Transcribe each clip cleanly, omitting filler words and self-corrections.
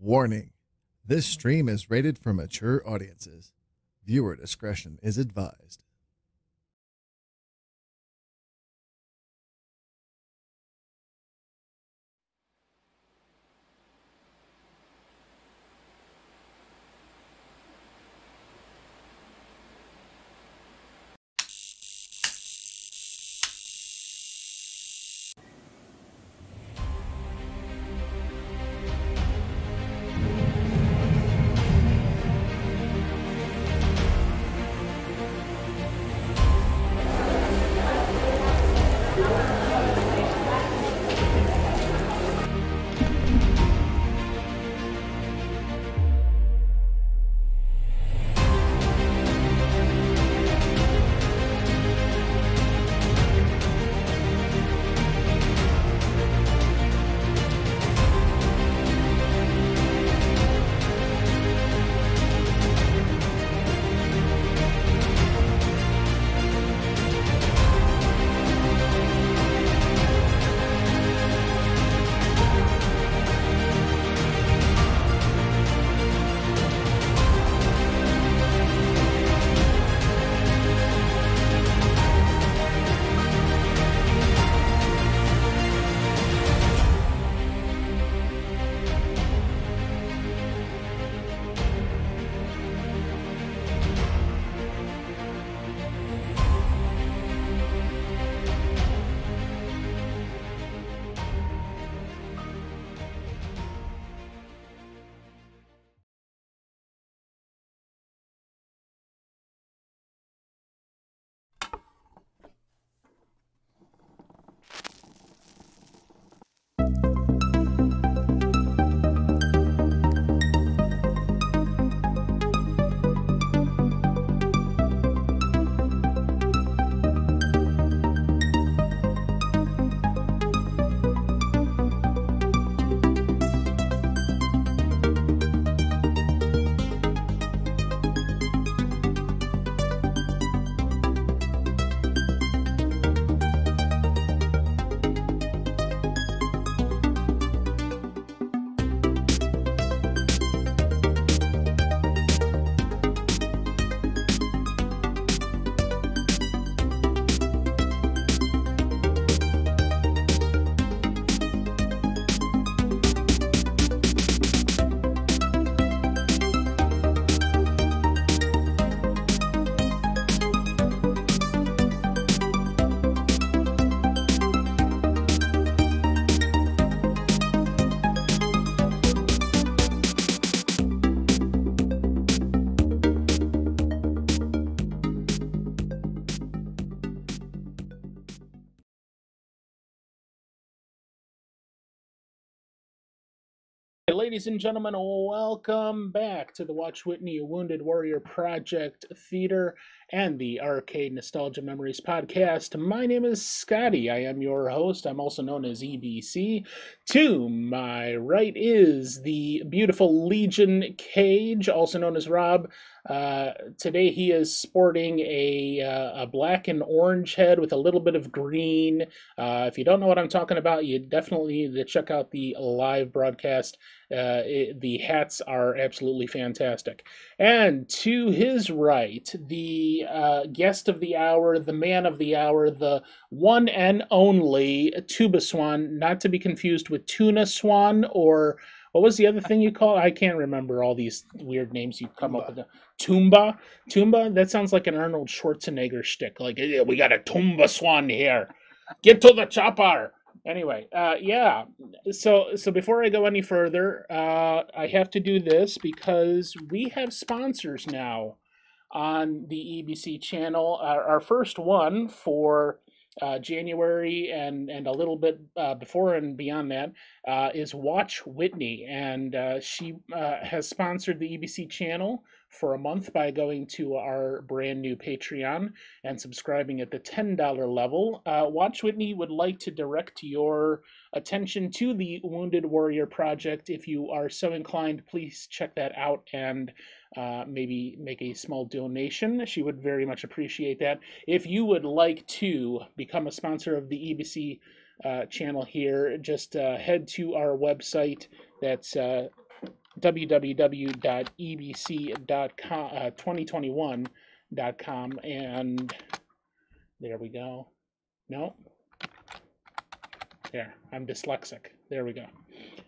Warning: this stream is rated for mature audiences. Viewer discretion is advised. Ladies and gentlemen, welcome back to the Watch Whitney Wounded Warrior Project Theater and the Arcade Nostalgia Memories podcast. My name is Scotty. I am your host. I'm also known as EBC. To my right is the beautiful Legion Cage, also known as Rob. Today he is sporting a black and orange head with a little bit of green. If you don't know what I'm talking about, you definitely need to check out the live broadcast. The hats are absolutely fantastic. And to his right, the guest of the hour, the man of the hour, the one and only TubaSwan, not to be confused with Tuna Swan, or what was the other thing you call it? I can't remember all these weird names you come up with. Tumba? Tumba? That sounds like an Arnold Schwarzenegger shtick. Like, yeah, we got a Tumba Swan here. Get to the chopper. Anyway, yeah. So before I go any further, I have to do this because we have sponsors now on the EBC channel. Our first one for January and a little bit before and beyond that is Watch Whitney, and she has sponsored the EBC channel for a month by going to our brand new Patreon and subscribing at the $10 level. Watch Whitney would like to direct your attention to the Wounded Warrior Project. If you are so inclined, please check that out and maybe make a small donation. She would very much appreciate that. If you would like to become a sponsor of the EBC channel here, just head to our website. That's www.ebc.com, 2021.com, and there we go. No, there, I'm dyslexic. There we go.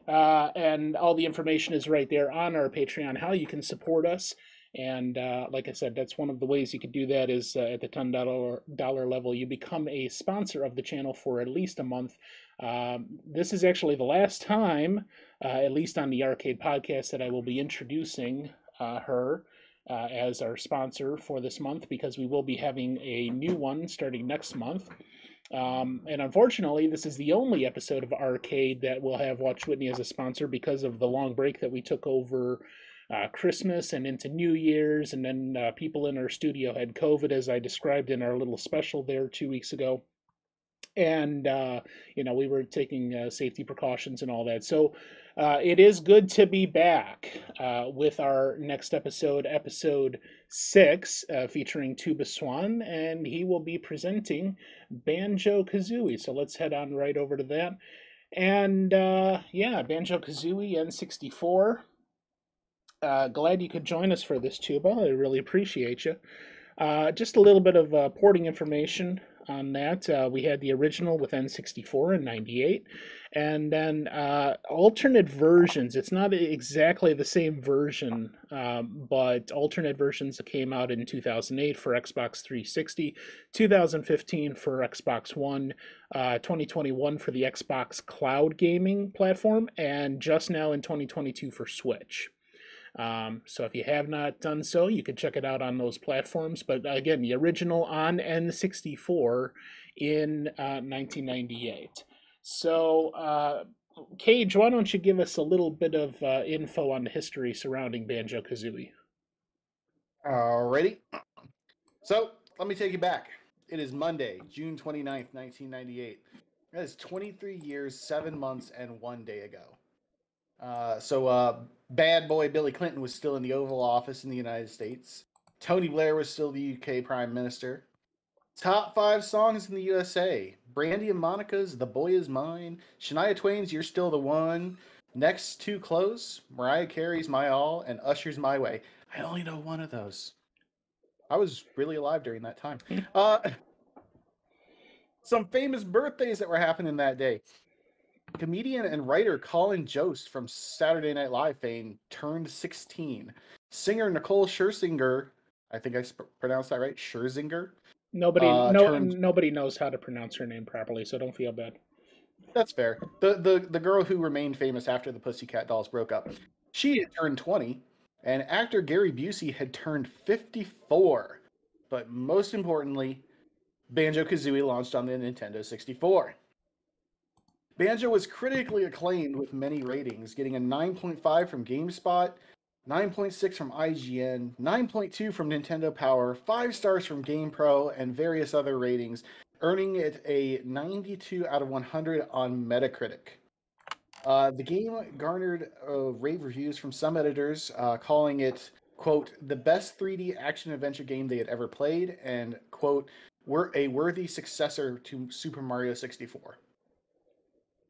And all the information is right there on our Patreon, how you can support us. And like I said, that's one of the ways you could do that is at the $10 level, you become a sponsor of the channel for at least a month. This is actually the last time, at least on the Arcade podcast, that I will be introducing her as our sponsor for this month, because we will be having a new one starting next month. And unfortunately, this is the only episode of Arcade that will have Watch Whitney as a sponsor because of the long break that we took over Christmas and into New Year's. And then people in our studio had COVID, as I described in our little special there 2 weeks ago. And, we were taking safety precautions and all that. So it is good to be back with our next episode, episode 6, featuring TubaSwan, and he will be presenting Banjo-Kazooie. So let's head on right over to that. And Banjo-Kazooie N64. Glad you could join us for this, Tuba. I really appreciate you. Just a little bit of porting information on that. We had the original with N64 in '98, and then alternate versions. It's not exactly the same version, but alternate versions came out in 2008 for Xbox 360, 2015 for Xbox One, 2021 for the Xbox Cloud Gaming platform, and just now in 2022 for Switch. So if you have not done so, you can check it out on those platforms. But again, the original on N64 in 1998. So, Cage, why don't you give us a little bit of info on the history surrounding Banjo-Kazooie? Alrighty. So, let me take you back. It is Monday, June 29th, 1998. That is 23 years, 7 months, and 1 day ago. Bad boy Billy Clinton was still in the Oval Office in the United States. Tony Blair was still the UK Prime Minister. Top 5 songs in the USA. Brandy and Monica's The Boy Is Mine. Shania Twain's You're Still the One. Next, Too Close. Mariah Carey's My All. And Usher's My Way. I only know one of those. I was really alive during that time. Some famous birthdays that were happening that day. Comedian and writer Colin Jost from Saturday Night Live fame turned 16. Singer Nicole Scherzinger, I think I pronounced that right, Scherzinger. Nobody knows how to pronounce her name properly, so don't feel bad. That's fair. The girl who remained famous after the Pussycat Dolls broke up, she had turned 20, and actor Gary Busey had turned 54. But most importantly, Banjo-Kazooie launched on the Nintendo 64. Banjo was critically acclaimed with many ratings, getting a 9.5 from GameSpot, 9.6 from IGN, 9.2 from Nintendo Power, 5 stars from GamePro, and various other ratings, earning it a 92 out of 100 on Metacritic. The game garnered rave reviews from some editors, calling it, quote, the best 3D action-adventure game they had ever played, and, quote, a worthy successor to Super Mario 64.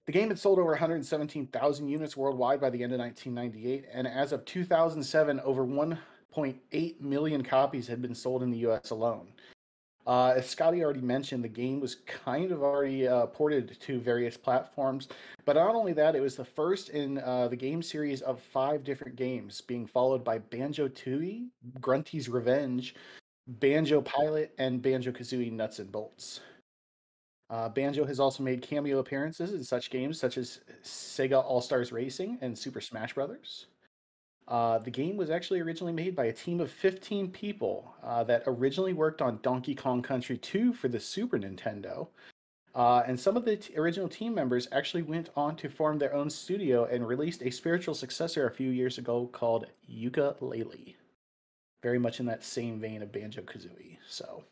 The game had sold over 117,000 units worldwide by the end of 1998, and as of 2007, over 1.8 million copies had been sold in the US alone. As Scotty already mentioned, the game was kind of already ported to various platforms, but not only that, it was the first in the game series of 5 different games, being followed by Banjo-Tooie, Grunty's Revenge, Banjo Pilot, and Banjo-Kazooie Nuts and Bolts. Banjo has also made cameo appearances in such games such as Sega All-Stars Racing and Super Smash Bros. The game was actually originally made by a team of 15 people that originally worked on Donkey Kong Country 2 for the Super Nintendo. And some of the original team members actually went on to form their own studio and released a spiritual successor a few years ago called Yooka-Laylee. Very much in that same vein of Banjo-Kazooie. So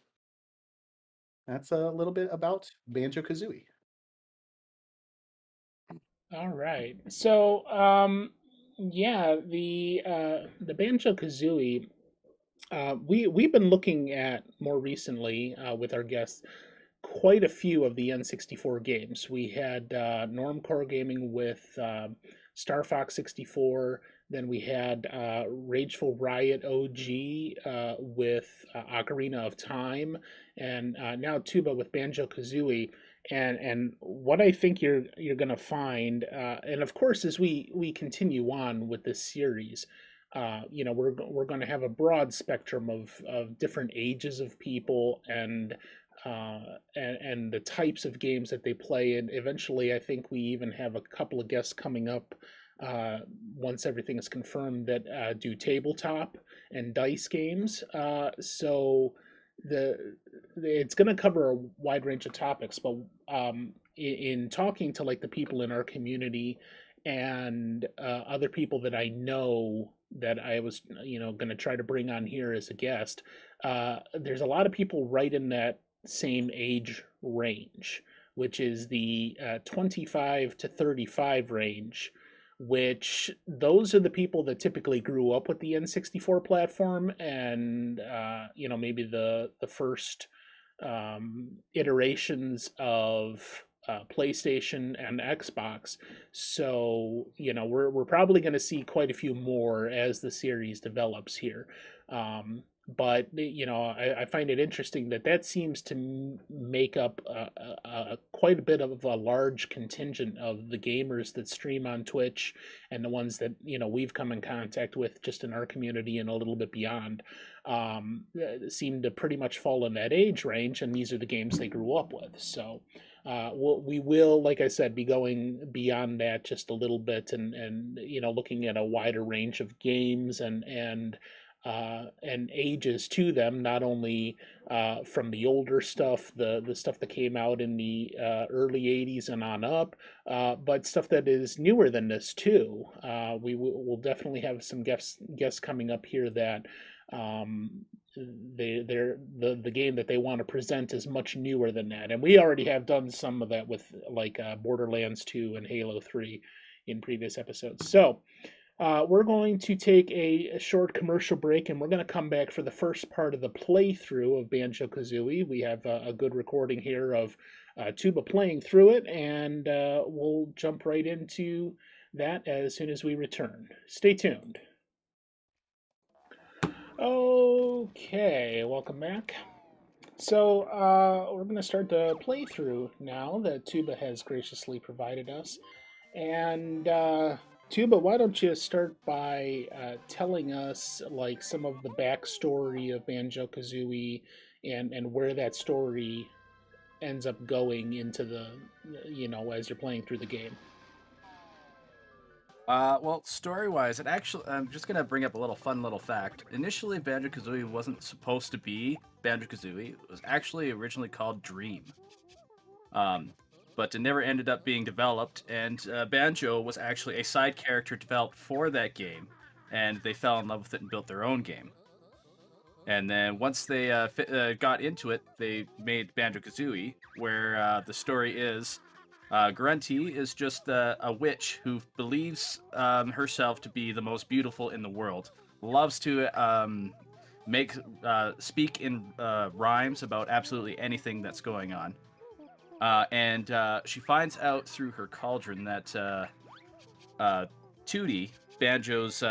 that's a little bit about Banjo-Kazooie. All right. So, the Banjo-Kazooie, we've been looking at more recently with our guests quite a few of the N64 games. We had Normcore Gaming with Star Fox 64. Then we had Rageful Riot OG with Ocarina of Time, and now Tuba with Banjo-Kazooie. And what I think you're gonna find, and of course, as we continue on with this series, we're going to have a broad spectrum of different ages of people and the types of games that they play. And eventually, I think we even have a couple of guests coming up once everything is confirmed that do tabletop and dice games. So it's going to cover a wide range of topics, but in talking to like the people in our community and other people that I know that I was going to try to bring on here as a guest, there's a lot of people right in that same age range, which is the 25 to 35 range, which those are the people that typically grew up with the N64 platform and maybe the first iterations of PlayStation and Xbox. So we're probably going to see quite a few more as the series develops here. But I find it interesting that seems to make up quite a bit of a large contingent of the gamers that stream on Twitch and the ones that we've come in contact with just in our community and a little bit beyond, seem to pretty much fall in that age range, and these are the games they grew up with. So we will, like I said, be going beyond that just a little bit and looking at a wider range of games and ages to them, not only from the older stuff, the stuff that came out in the early 80s and on up, but stuff that is newer than this too. We'll definitely have some guests coming up here that the game that they want to present is much newer than that, and we already have done some of that with like Borderlands 2 and Halo 3 in previous episodes. So we're going to take a short commercial break, and we're going to come back for the first part of the playthrough of Banjo-Kazooie. We have a good recording here of Tuba playing through it, and we'll jump right into that as soon as we return. Stay tuned. Okay, welcome back. So we're going to start the playthrough now that Tuba has graciously provided us. And Tuba, why don't you start by telling us like some of the backstory of Banjo-Kazooie and where that story ends up going into the, as you're playing through the game. Well, story-wise, I'm just gonna bring up a fun little fact. Initially, Banjo-Kazooie wasn't supposed to be Banjo-Kazooie. It was actually originally called Dream. But it never ended up being developed, and Banjo was actually a side character developed for that game, and they fell in love with it and built their own game. And then once they got into it, they made Banjo-Kazooie, where the story is Grunty is just a witch who believes herself to be the most beautiful in the world, loves to speak in rhymes about absolutely anything that's going on. And she finds out through her cauldron that Tootie, Banjo's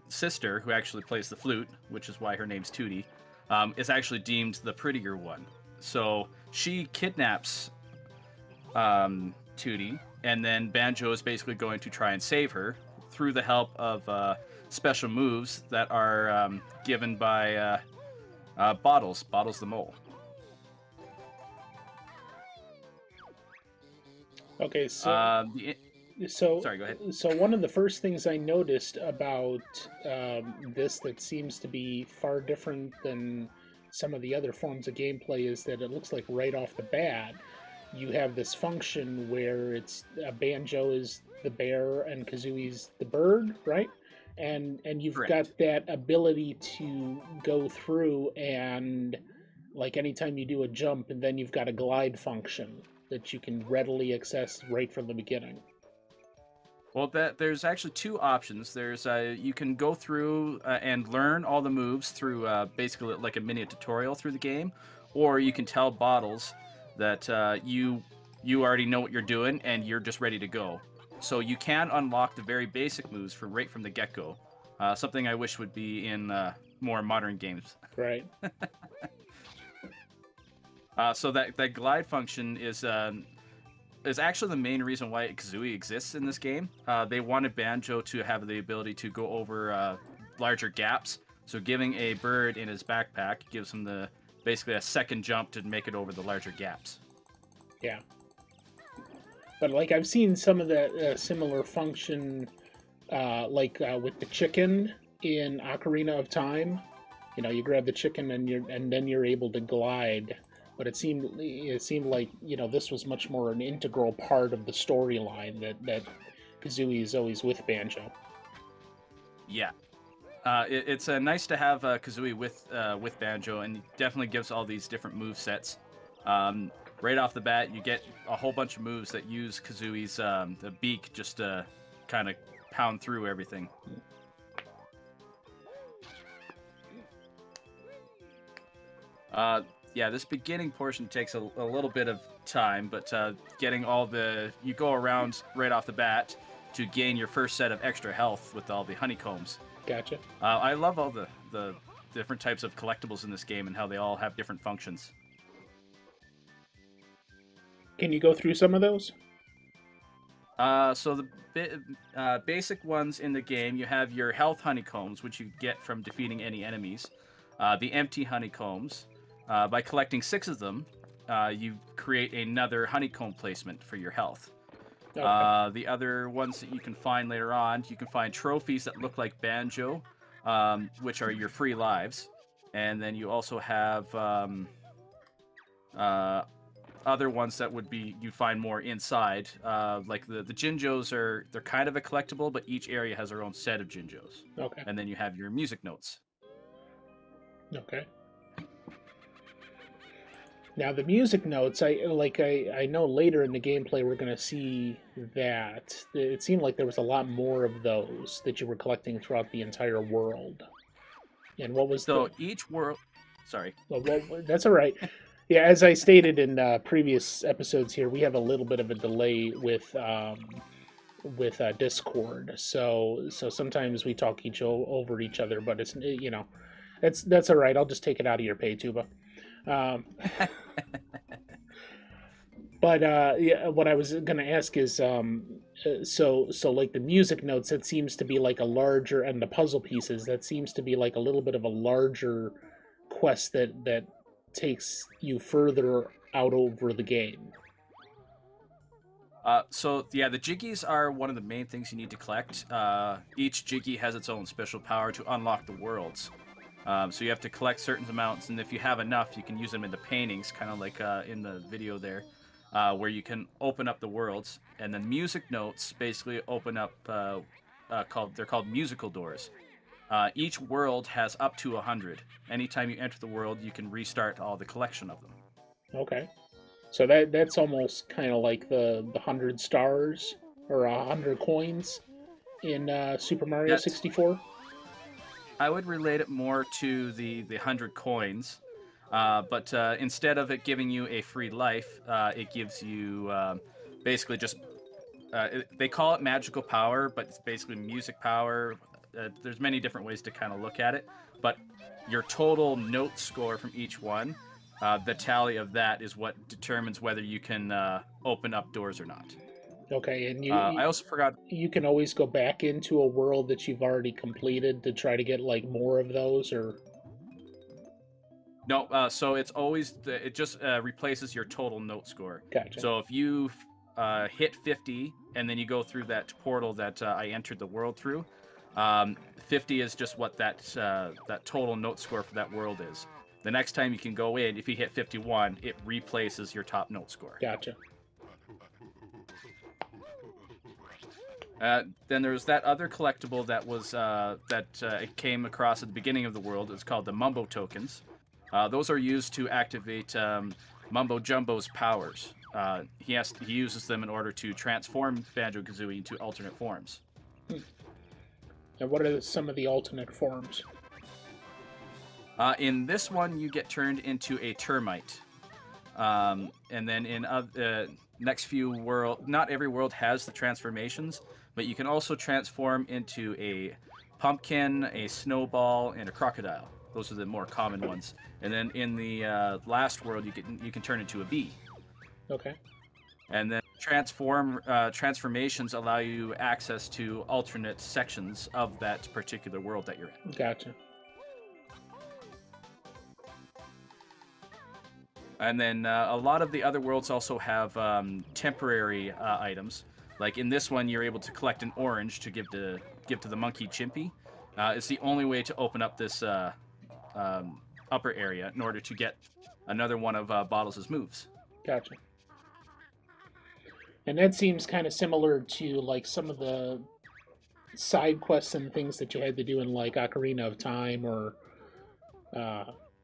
sister, who actually plays the flute, which is why her name's Tootie, is actually deemed the prettier one. So she kidnaps Tootie, and then Banjo is basically going to try and save her through the help of special moves that are given by Bottles the Mole. Okay, so sorry, go ahead. So one of the first things I noticed about this that seems to be far different than some of the other forms of gameplay is that it looks like right off the bat you have this function where it's Banjo is the bear and Kazooie's the bird, right? And you've Correct. got that ability to go through and like anytime you do a jump, and then you've got a glide function that you can readily access right from the beginning. Well, there's actually two options. There's you can go through and learn all the moves through basically like a mini tutorial through the game, or you can tell Bottles that you already know what you're doing and you're just ready to go. So you can unlock the very basic moves right from the get-go. Something I wish would be in more modern games. Right. So that glide function is actually the main reason why Kazooie exists in this game. They wanted Banjo to have the ability to go over larger gaps. So giving a bird in his backpack gives him basically a second jump to make it over the larger gaps. Yeah. But like I've seen some of that similar function, with the chicken in Ocarina of Time. You know, you grab the chicken and then you're able to glide. But it seemed like, you know, this was much more an integral part of the storyline that Kazooie is always with Banjo. Yeah. It's nice to have Kazooie with Banjo, and it definitely gives all these different move sets. Right off the bat, you get a whole bunch of moves that use Kazooie's the beak just to kind of pound through everything. Yeah, this beginning portion takes a little bit of time, but getting you go around right off the bat to gain your first set of extra health with all the honeycombs. Gotcha. I love all the different types of collectibles in this game and how they all have different functions. Can you go through some of those? So the basic ones in the game, you have your health honeycombs, which you get from defeating any enemies. The empty honeycombs. By collecting 6 of them, you create another honeycomb placement for your health. Okay. The other ones that you can find later on, you can find trophies that look like Banjo, which are your free lives. And then you also have other ones that would be you find more inside. Like the Jinjos they're kind of a collectible, but each area has their own set of Jinjos. Okay. And then you have your music notes. Okay. Now the music notes, I know later in the gameplay we're going to see that it seemed like there was a lot more of those that you were collecting throughout the entire world. And what was each world? Sorry. Well, that's all right. Yeah, as I stated in previous episodes here, we have a little bit of a delay with Discord, so sometimes we talk over each other, but it's that's all right. I'll just take it out of your pay, Tuba. But yeah, what I was going to ask is, so like the music notes, that seems to be like a larger, and the puzzle pieces, that seems to be like a little bit of a larger quest that takes you further out over the game. So yeah, the Jiggies are one of the main things you need to collect. Each Jiggy has its own special power to unlock the worlds. So you have to collect certain amounts, and if you have enough, you can use them in the paintings, kind of like in the video there, where you can open up the worlds. And then music notes basically open up, they're called musical doors. Each world has up to 100. Anytime you enter the world, you can restart all the collection of them. Okay. So that's almost kind of like the 100 stars or 100 coins in Super Mario 64. I would relate it more to the 100 coins, but instead of it giving you a free life, it gives you basically just they call it magical power, but it's basically music power. There's many different ways to kind of look at it, but your total note score from each one, the tally of that is what determines whether you can open up doors or not. Okay, and I also forgot. You can always go back into a world that you've already completed to try to get like more of those, or no. So it's always it just replaces your total note score. Gotcha. So if you hit 50 and then you go through that portal that I entered the world through, 50 is just what that total note score for that world is. The next time you can go in, if you hit 51, it replaces your top note score. Gotcha. Then there's that other collectible that was it came across at the beginning of the world. It's called the Mumbo tokens. Those are used to activate Mumbo Jumbo's powers. He uses them in order to transform Banjo-Kazooie into alternate forms. And what are some of the alternate forms? In this one, you get turned into a termite. And then next few not every world has the transformations, but you can also transform into a pumpkin, a snowball, and a crocodile. Those are the more common ones. And then in the last world, you can turn into a bee. Okay. And then transformations allow you access to alternate sections of that particular world that you're in. Gotcha. And then a lot of the other worlds also have temporary items. Like in this one, you're able to collect an orange to give to the monkey Chimpy. It's the only way to open up this upper area in order to get another one of Bottles' moves. Gotcha. And that seems kind of similar to like some of the side quests and things that you had to do in like Ocarina of Time, or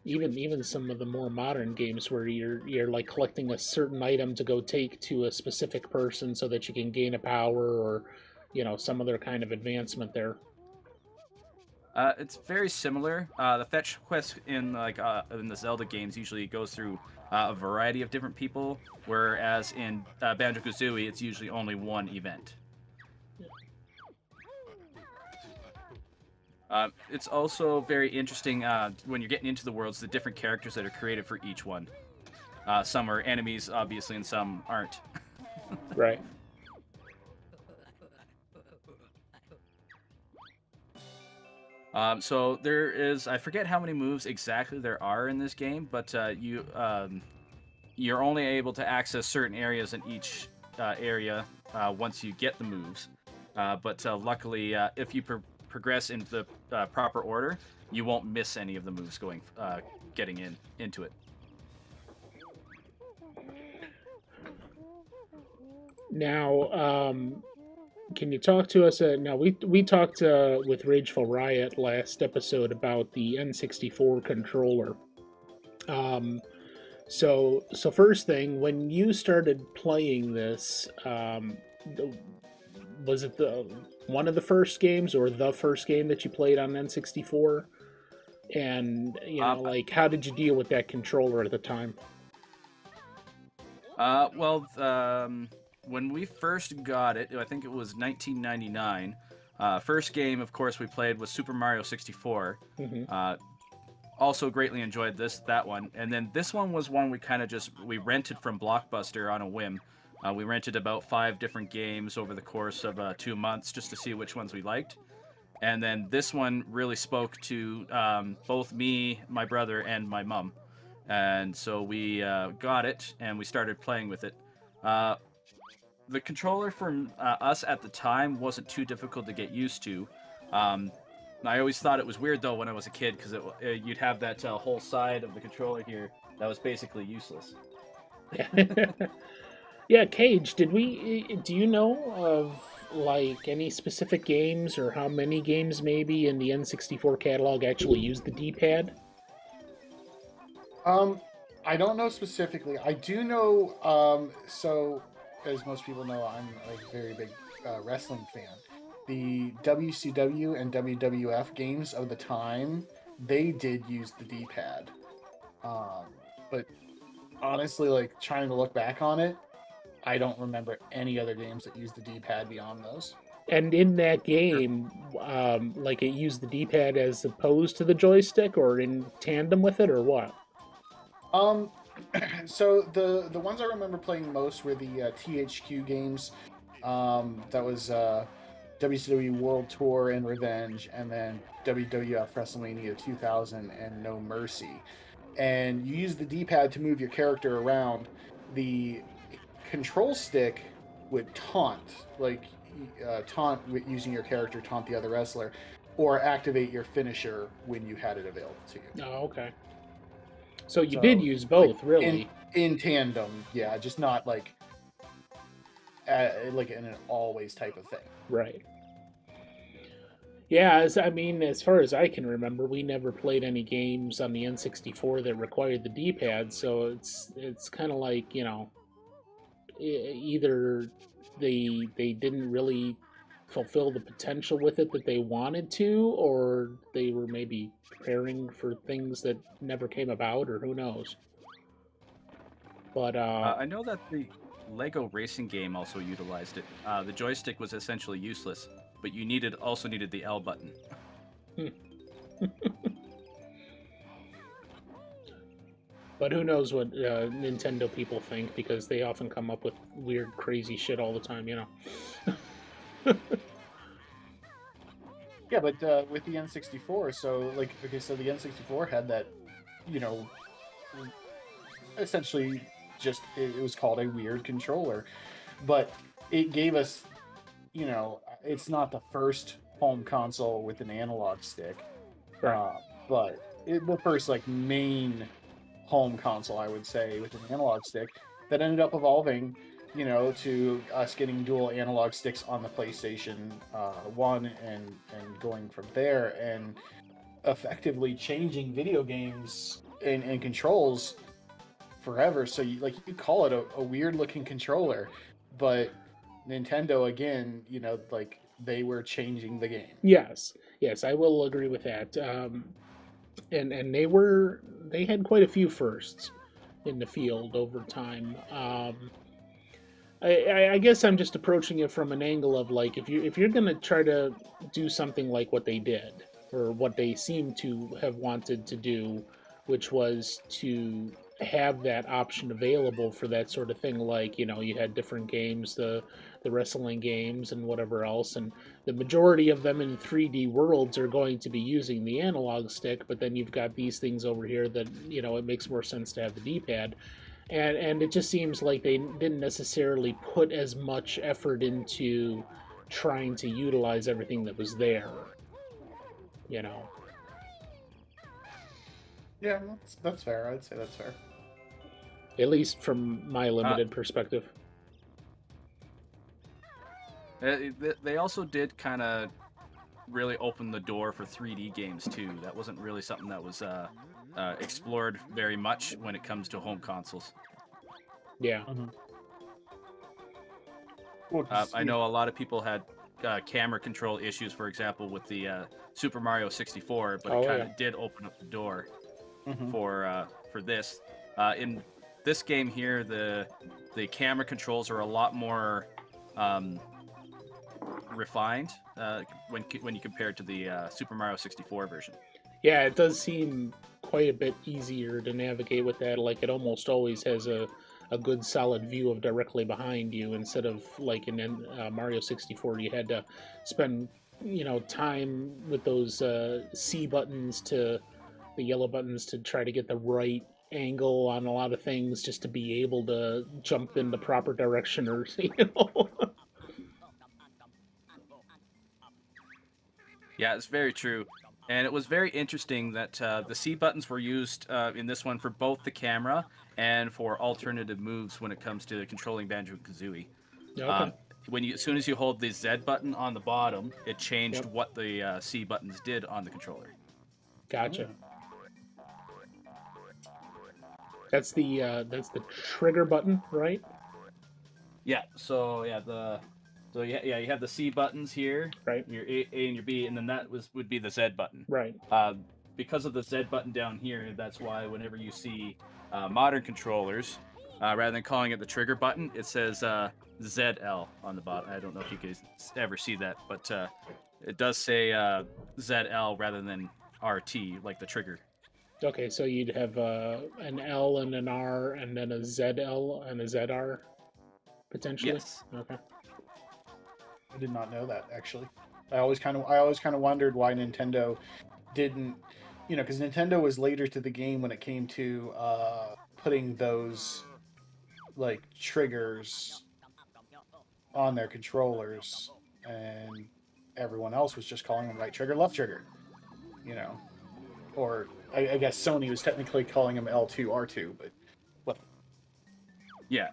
even some of the more modern games where you're like collecting a certain item to go take to a specific person so that you can gain a power, or some other kind of advancement there. It's very similar. The fetch quest in the Zelda games usually goes through a variety of different people, whereas in Banjo-Kazooie, it's usually only one event. It's also very interesting when you're getting into the worlds, the different characters that are created for each one. Some are enemies, obviously, and some aren't. Right. So there is, I forget how many moves exactly there are in this game, but you're only able to access certain areas in each area once you get the moves. But luckily, if you progress into the proper order, you won't miss any of the moves getting into it. Now, can you talk to us? Now we talked with Rageful Riot last episode about the N64 controller. So first thing, when you started playing this, was it one of the first games or the first game that you played on N64? And like, how did you deal with that controller at the time? When we first got it, I think it was 1999. First game, of course, we played was Super Mario 64. Mm-hmm. Also greatly enjoyed that one. And then this one was one we rented from Blockbuster on a whim. We rented about 5 different games over the course of 2 months just to see which ones we liked. And then this one really spoke to both me, my brother, and my mom. And so we got it, and we started playing with it. The controller for us at the time wasn't too difficult to get used to. I always thought it was weird, though, when I was a kid, because you'd have that whole side of the controller here that was basically useless. Yeah, Cage, do you know of like any specific games or how many games maybe in the N64 catalog actually use the D-pad? I don't know specifically. I do know, so as most people know, I'm a very big wrestling fan. The WCW and WWF games of the time, they did use the D-pad. But honestly, like, trying to look back on it, I don't remember any other games that used the D-pad beyond those. And in that game, like it used the D-pad as opposed to the joystick, or in tandem with it, or what? So the ones I remember playing most were the THQ games. That was WCW World Tour and Revenge, and then WWF WrestleMania 2000 and No Mercy. And you use the D-pad to move your character around. The control stick would taunt, using your character, taunt the other wrestler, or activate your finisher when you had it available to you. Oh, okay. So you did use both, like, really. In tandem, yeah, just not like in an always type of thing. Right. Yeah, as far as I can remember, we never played any games on the N64 that required the D-pad, so it's kind of like, either they didn't really fulfill the potential with it that they wanted to, or they were maybe preparing for things that never came about, or who knows. But I know that Lego racing game also utilized it. The joystick was essentially useless, but you also needed the L button. But who knows what Nintendo people think, because they often come up with weird, crazy shit all the time, you know. Yeah, but with the N64, so like, okay, so the N64 had that, you know, essentially just it was called a weird controller, but it gave us, you know, it's not the first home console with an analog stick, Right. but the first like main home console, I would say, with an analog stick that ended up evolving, you know, to us getting dual analog sticks on the PlayStation 1 and going from there and effectively changing video games and controls forever. So you call it a weird looking controller, but Nintendo again, you know, like they were changing the game. Yes, yes, I will agree with that. And they had quite a few firsts in the field over time. I guess I'm just approaching it from an angle of like, if you're gonna try to do something like what they did, or what they seem to have wanted to do, which was to have that option available for that sort of thing, like, you know, you had different games, the wrestling games and whatever else, and the majority of them in 3D worlds are going to be using the analog stick, but then you've got these things over here that, you know, it makes more sense to have the D-pad. And it just seems like they didn't necessarily put as much effort into trying to utilize everything that was there, you know. Yeah, that's fair. I'd say that's fair. At least from my limited perspective. They also did kind of really open the door for 3D games too. That wasn't really something that was explored very much when it comes to home consoles. Yeah. Mm-hmm. Well, I know a lot of people had camera control issues, for example, with the Super Mario 64, but it kind of did open up the door for this. In this game here, the camera controls are a lot more refined when you compare it to the Super Mario 64 version. Yeah, it does seem quite a bit easier to navigate with that. Like, it almost always has a good solid view of directly behind you, instead of like in Mario 64 you had to spend, you know, time with those C buttons, to the yellow buttons, to try to get the right angle on a lot of things, just to be able to jump in the proper direction, or you know. Yeah, it's very true. And it was very interesting that the C buttons were used in this one for both the camera and for alternative moves when it comes to controlling Banjo-Kazooie. Okay. As soon as you hold the Z button on the bottom, it changed what the C buttons did on the controller. Gotcha. That's the trigger button, right? Yeah. So you have the C buttons here, right? Your A and your B, and then that would be the Z button. Right. Because of the Z button down here, that's why whenever you see modern controllers, rather than calling it the trigger button, it says ZL on the bottom. I don't know if you guys ever see that, but it does say ZL rather than RT, like the trigger. Okay, so you'd have an L and an R, and then a ZL and a ZR, potentially. Yes. Okay. I did not know that, actually. I always kind of wondered why Nintendo didn't, you know, because Nintendo was later to the game when it came to putting those like triggers on their controllers, and everyone else was just calling them right trigger, left trigger, you know, or I guess Sony was technically calling them L2, R2, but what? Yeah.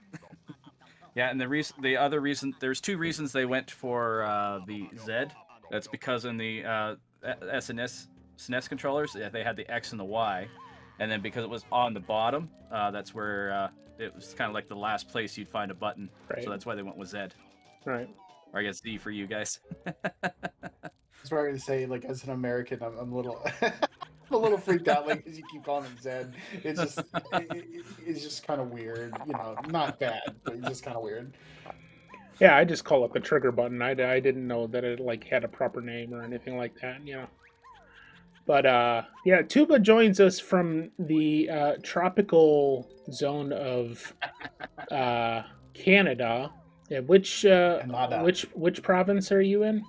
Yeah, and the other reason, there's two reasons they went for the Z. That's because in the SNES controllers, they had the X and the Y, and then because it was on the bottom, that's where it was kind of like the last place you'd find a button. Right. So that's why they went with Z. Right. Or I guess Z for you guys. It's hard to say, like, as an American, I'm a little. a little freaked out, like, as you keep calling him Zed. It's just, it's just kind of weird, you know, not bad, but it's just kind of weird. Yeah, I just call it the trigger button. I didn't know that it like had a proper name or anything like that, you know. But yeah, Tuba joins us from the tropical zone of Canada. Yeah, Canada. which province are you in?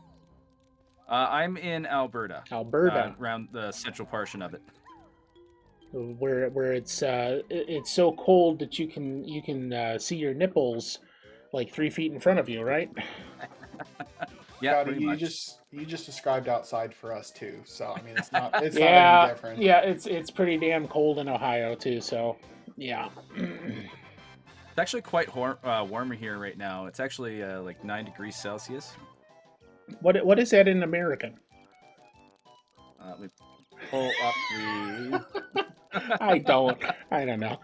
I'm in Alberta, Alberta, around the central portion of it. where it's so cold that you can see your nipples like 3 feet in front of you, right? Yeah, Scotty, pretty much. you just described outside for us too. So I mean, it's not any Yeah, different. yeah, it's pretty damn cold in Ohio too. So yeah. It's actually quite warmer here right now. It's actually like 9 degrees Celsius. What is that in American? Let me pull up the I don't know.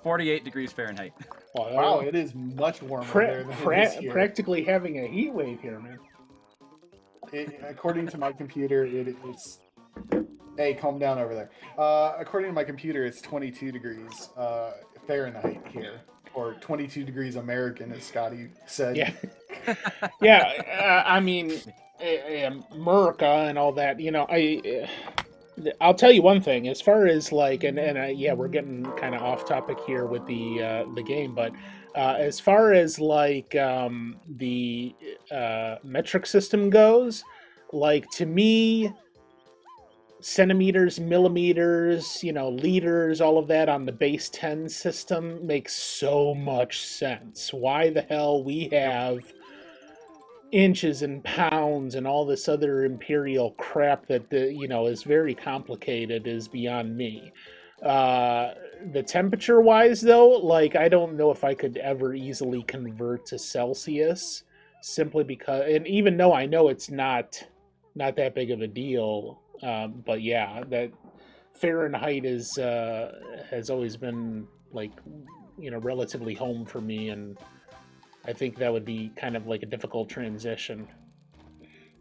48 degrees Fahrenheit. Wow, it is much warmer there than it is here. Practically having a heat wave here, man. According to my computer, it's. Hey, calm down over there. According to my computer, it's 22 degrees Fahrenheit here, or 22 degrees American, as Scotty said. Yeah, yeah. I mean, America and all that. You know, I'll tell you one thing. As far as like, yeah, we're getting kind of off topic here with the game, but as far as like the metric system goes, like to me, centimeters, millimeters, you know, liters, all of that on the base 10 system makes so much sense. Why the hell we have inches and pounds and all this other imperial crap that you know is very complicated is beyond me. The temperature wise though, like I don't know if I could ever easily convert to Celsius simply because, and even though I know it's not that big of a deal, but yeah, that Fahrenheit is has always been like, you know, relatively home for me, and I think that would be kind of like a difficult transition.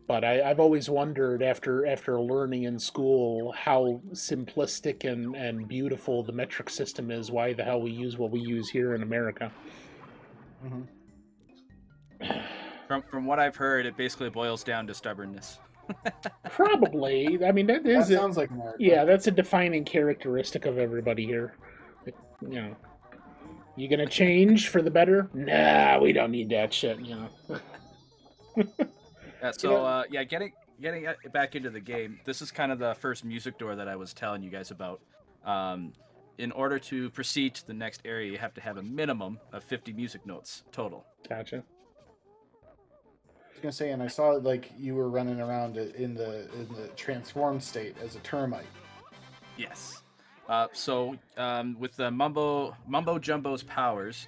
But I've always wondered after learning in school how simplistic and beautiful the metric system is, why the hell we use what we use here in America. Mm-hmm. From what I've heard, it basically boils down to stubbornness. Probably. I mean, that sounds like America. Yeah, that's a defining characteristic of everybody here. You know, you gonna change for the better? Nah, we don't need that shit. You know. Yeah, getting back into the game. This is kind of the first music door that I was telling you guys about. In order to proceed to the next area, you have to have a minimum of 50 music notes total. Gotcha. I was gonna say, and I saw like you were running around in the transformed state as a termite. Yes. With the Mumbo Jumbo's powers,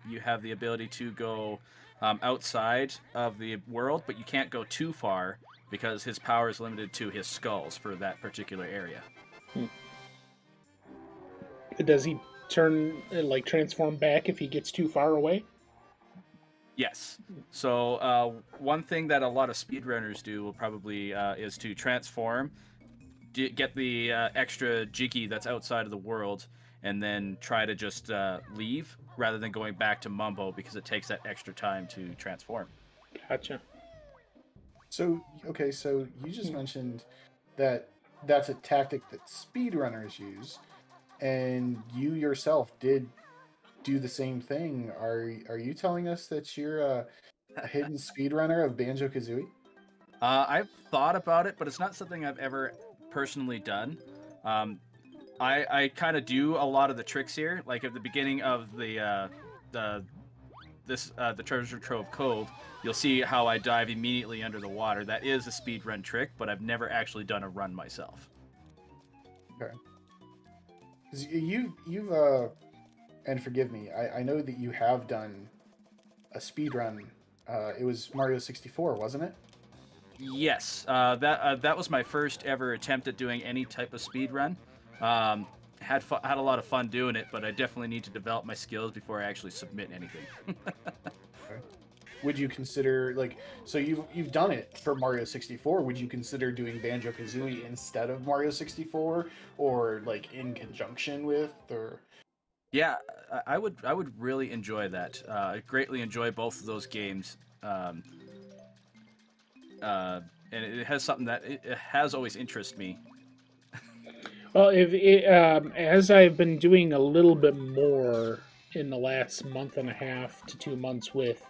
you have the ability to go outside of the world, but you can't go too far because his power is limited to his skulls for that particular area. Does he transform back if he gets too far away? Yes. So one thing that a lot of speedrunners do will probably is to transform, get the extra jiggy that's outside of the world, and then try to just leave rather than going back to Mumbo because it takes that extra time to transform. Gotcha. So, okay, so you just mentioned that that's a tactic that speedrunners use, and you yourself did do the same thing. Are you telling us that you're a hidden speedrunner of Banjo-Kazooie? I've thought about it, but it's not something I've ever personally done. I kind of do a lot of the tricks here. Like at the beginning of the Treasure Trove Cove, you'll see how I dive immediately under the water. That is a speed run trick, but I've never actually done a run myself. Okay. 'Cause you've and forgive me, I know that you have done a speed run. It was Mario 64, wasn't it? Yes, that was my first ever attempt at doing any type of speed run. Had a lot of fun doing it, but I definitely need to develop my skills before I actually submit anything. Okay. would you consider, like, so you've done it for Mario 64? Would you consider doing Banjo-Kazooie instead of Mario 64, or like in conjunction with, or? Yeah, I would really enjoy that. I greatly enjoy both of those games. And it has something that it has always interested me. Well, as I've been doing a little bit more in the last month and a half to 2 months with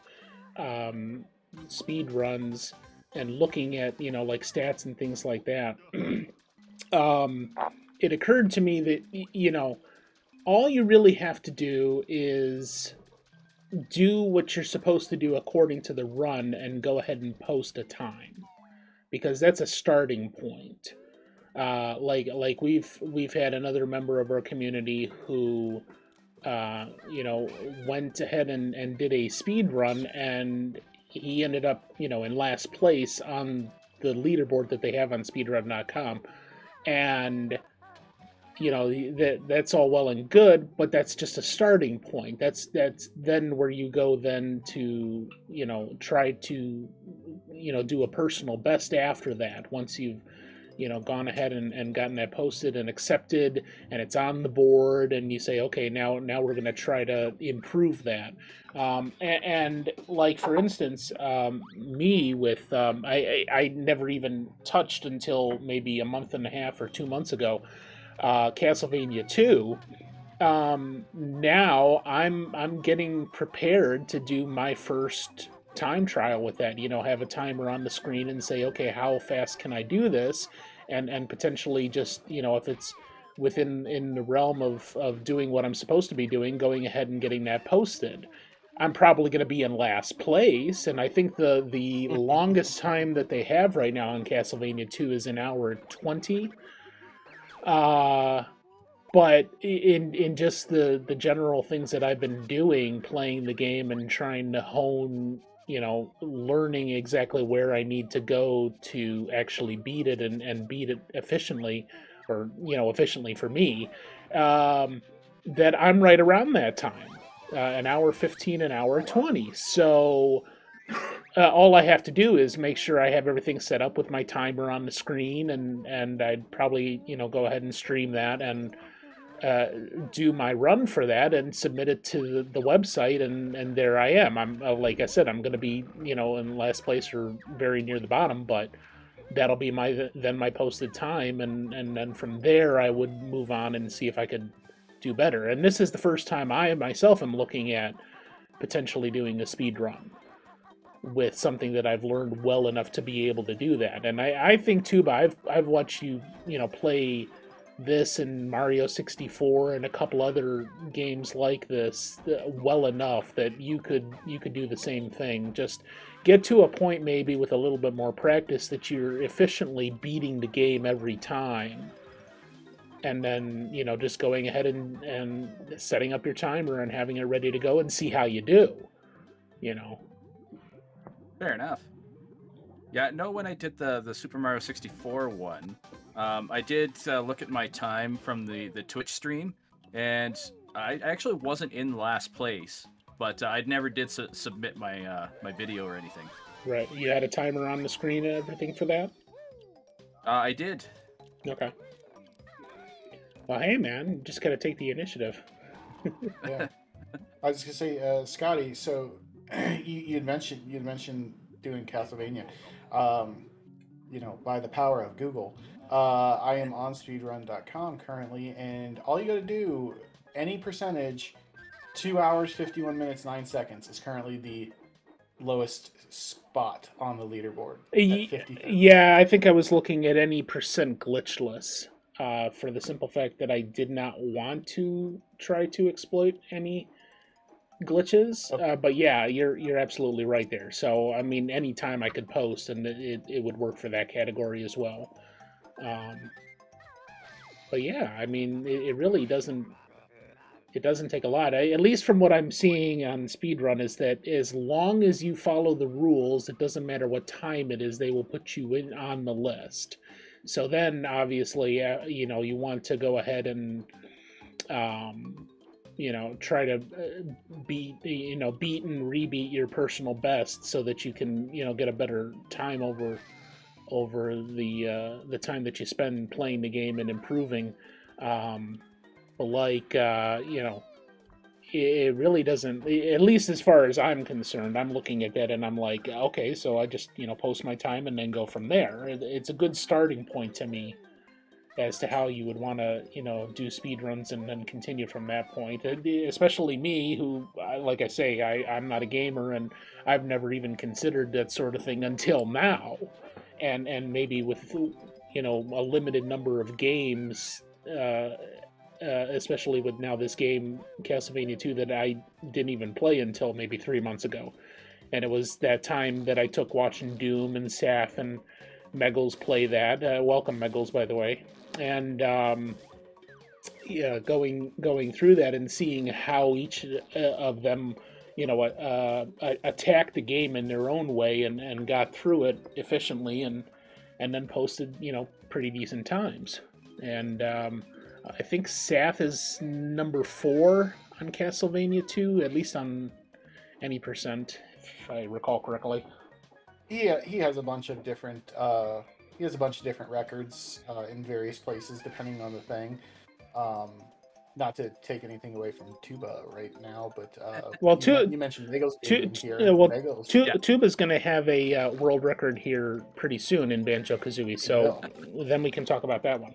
um, speed runs and looking at like stats and things like that, um, it occurred to me that all you really have to do is do what you're supposed to do according to the run and go ahead and post a time, because that's a starting point. Like we've had another member of our community who went ahead and did a speed run, and he ended up in last place on the leaderboard that they have on speedrun.com. And that's all well and good, but that's just a starting point. That's then where you go then to try to do a personal best after that, once you've gone ahead and gotten that posted and accepted, and it's on the board, and you say, okay, now we're going to try to improve that. And like, for instance, me with I never even touched until maybe a month and a half or 2 months ago, Castlevania 2. Now I'm getting prepared to do my first time trial with that. Have a timer on the screen and say, okay, how fast can I do this, and potentially just if it's in the realm of doing what I'm supposed to be doing, going ahead and getting that posted. I'm probably going to be in last place, and I think the longest time that they have right now on Castlevania 2 is an hour 20. Uh, but in just the general things that I've been doing, playing the game and trying to hone, learning exactly where I need to go to actually beat it, and beat it efficiently, or efficiently for me, that I'm right around that time, an hour 15, an hour 20. So all I have to do is make sure I have everything set up with my timer on the screen, and I'd probably go ahead and stream that, and uh, do my run for that and submit it to the website, and there I am. I'm like I said, I'm going to be in last place or very near the bottom, but that'll be my posted time, and then from there I would move on and see if I could do better. And this is the first time I myself am looking at potentially doing a speed run with something that I've learned well enough to be able to do that. And I think too, but I've watched you play this and Mario 64 and a couple other games like this well enough that you could do the same thing. Just get to a point, maybe with a little bit more practice, that you're efficiently beating the game every time, and then just going ahead and setting up your timer and having it ready to go and see how you do. Fair enough. Yeah, no, when I did the Super Mario 64 one, I did look at my time from the Twitch stream, and I actually wasn't in last place, but I never did submit my my video or anything. Right. You had a timer on the screen and everything for that? I did. Okay. Well, hey, man, you just gotta take the initiative. Yeah. I was gonna say, Scotty. So you'd mentioned doing Castlevania. By the power of Google, I am on speedrun.com currently, and all you got to do, any percentage, 2 hours 51 minutes 9 seconds is currently the lowest spot on the leaderboard at 53. Yeah, I think I was looking at any percent glitchless, for the simple fact that I did not want to try to exploit any glitches. Okay. But yeah, you're absolutely right there. So I mean, any time I could post, and it would work for that category as well. But yeah, I mean, it really doesn't. It doesn't take a lot. At least from what I'm seeing on speedrun, is that as long as you follow the rules, it doesn't matter what time it is, they will put you in on the list. So then, obviously, you want to go ahead and try to beat and rebeat your personal best so that you can get a better time over the time that you spend playing the game and improving. But like it really doesn't, at least as far as I'm concerned. I'm looking at that and I'm like, okay, so I just post my time and then go from there. It's a good starting point to me as to how you would want to do speed runs and then continue from that point. Especially me, who, like I say, I'm not a gamer and I've never even considered that sort of thing until now. And maybe with a limited number of games, especially with now this game Castlevania 2 that I didn't even play until maybe 3 months ago. And it was that time that I took watching Doom and Saf and Meggles play that. Welcome, Meggles, by the way. And yeah, going through that and seeing how each of them attacked the game in their own way and got through it efficiently and then posted pretty decent times. And I think Saf is number 4 on Castlevania 2, at least on any percent, if I recall correctly. He has a bunch of different records in various places depending on the thing. Not to take anything away from Tuba right now, but well, you mentioned Meggles here. Tuba's going to have a world record here pretty soon in Banjo-Kazooie, so then we can talk about that one.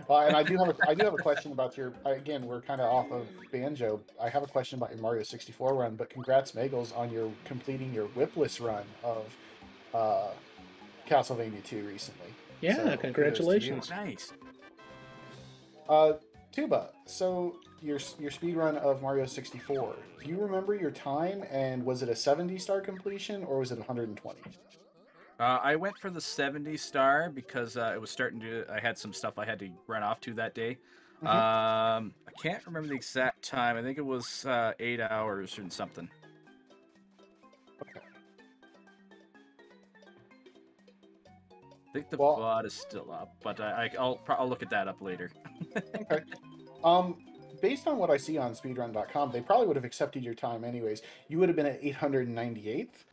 And I do have a question about your. Again, we're kind of off of Banjo. I have a question about your Mario 64 run, but congrats, Meggles, on your completing your whipless run of Castlevania 2 recently. Yeah, so, congratulations! Nice. Tuba, so your speed run of Mario 64. Do you remember your time, and was it a 70-star completion or was it 120? I went for the 70-star because it was starting to. I had some stuff I had to run off to that day. Mm-hmm. I can't remember the exact time. I think it was 8 hours or something. Okay. I think the VOD is still up, but I'll look at that up later. Okay. Based on what I see on speedrun.com, they probably would have accepted your time anyways. You would have been at 898th.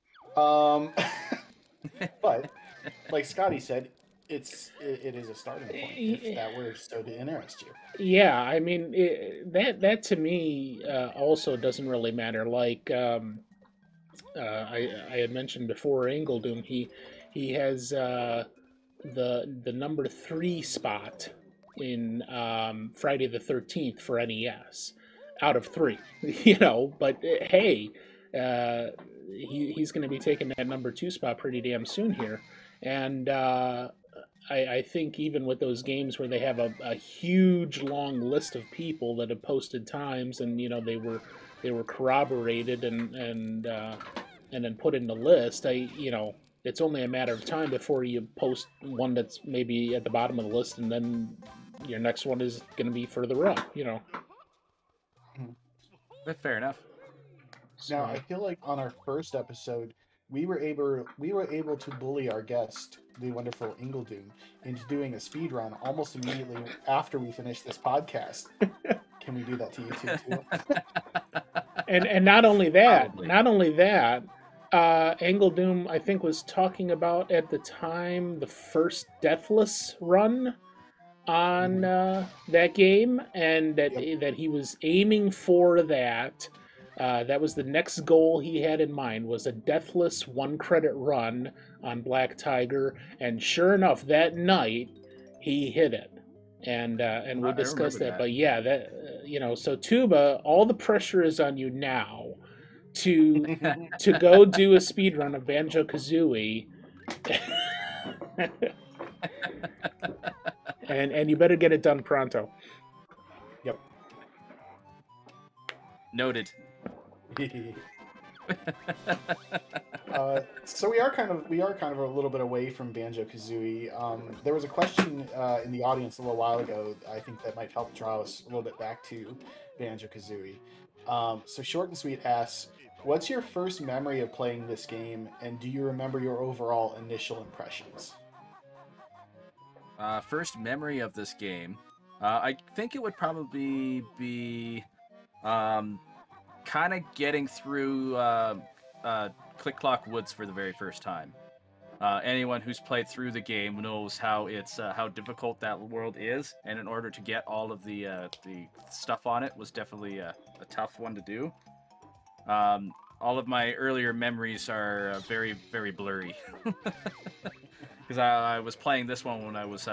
But like Scotty said, it is a starting point if that were so to interest you. Yeah, I mean that to me also doesn't really matter. Like I had mentioned before, Angledoom, he has the number 3 spot in Friday the 13th for NES out of 3. But hey. He's going to be taking that number 2 spot pretty damn soon here, and I think even with those games where they have a huge long list of people that have posted times, and they were corroborated and then put in the list, it's only a matter of time before you post one that's maybe at the bottom of the list, and then your next one is going to be further up. That's fair enough. Now, I feel like on our first episode, we were able to bully our guest, the wonderful Ingledoom, into doing a speed run almost immediately after we finished this podcast. Can we do that to you too? And not only that, Ingledoom, I think, was talking about at the time the first Deathless run on that game, and that he was aiming for that. That was the next goal he had in mind, was a deathless 1-credit run on Black Tiger, and sure enough, that night he hit it, and we discussed that. But yeah, that so Tuba, all the pressure is on you now to go do a speed run of Banjo-Kazooie, and you better get it done pronto. Yep. Noted. So we are kind of a little bit away from Banjo-Kazooie. There was a question in the audience a little while ago, I think, that might help draw us a little bit back to Banjo-Kazooie. So Short and Sweet asks, what's your first memory of playing this game, and do you remember your overall initial impressions? First memory of this game. I think it would probably be kind of getting through Click Clock Woods for the very first time. Anyone who's played through the game knows how how difficult that world is, and in order to get all of the stuff on it was definitely a tough one to do. All of my earlier memories are very, very blurry because I was playing this one when I was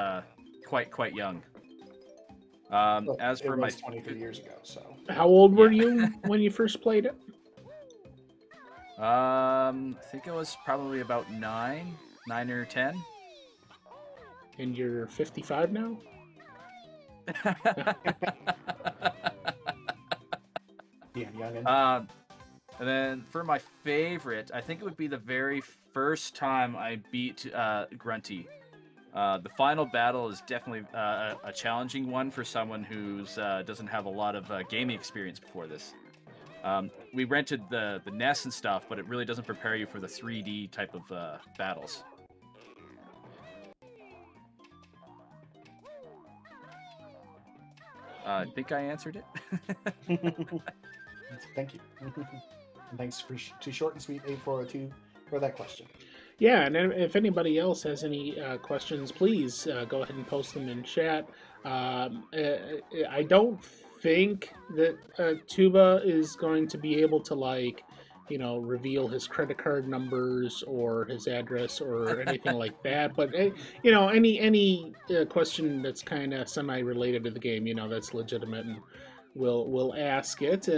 quite young. Well, As it for my was 23 years ago, so How old were Yeah. you when you first played it? I think it was probably about 9 or 10. And you're 55 now? yeah, youngin. And then for my favorite, I think it would be the very first time I beat Grunty. The final battle is definitely a challenging one for someone who's doesn't have a lot of gaming experience before this. We rented the NES and stuff, but it really doesn't prepare you for the 3D type of battles. I think I answered it. Thank you. And thanks for too short and sweet 8402 for that question. Yeah, and if anybody else has any questions, please go ahead and post them in chat. I don't think that Tuba is going to be able to, like, reveal his credit card numbers or his address or anything like that. But any question that's kind of semi-related to the game, that's legitimate, and we'll ask it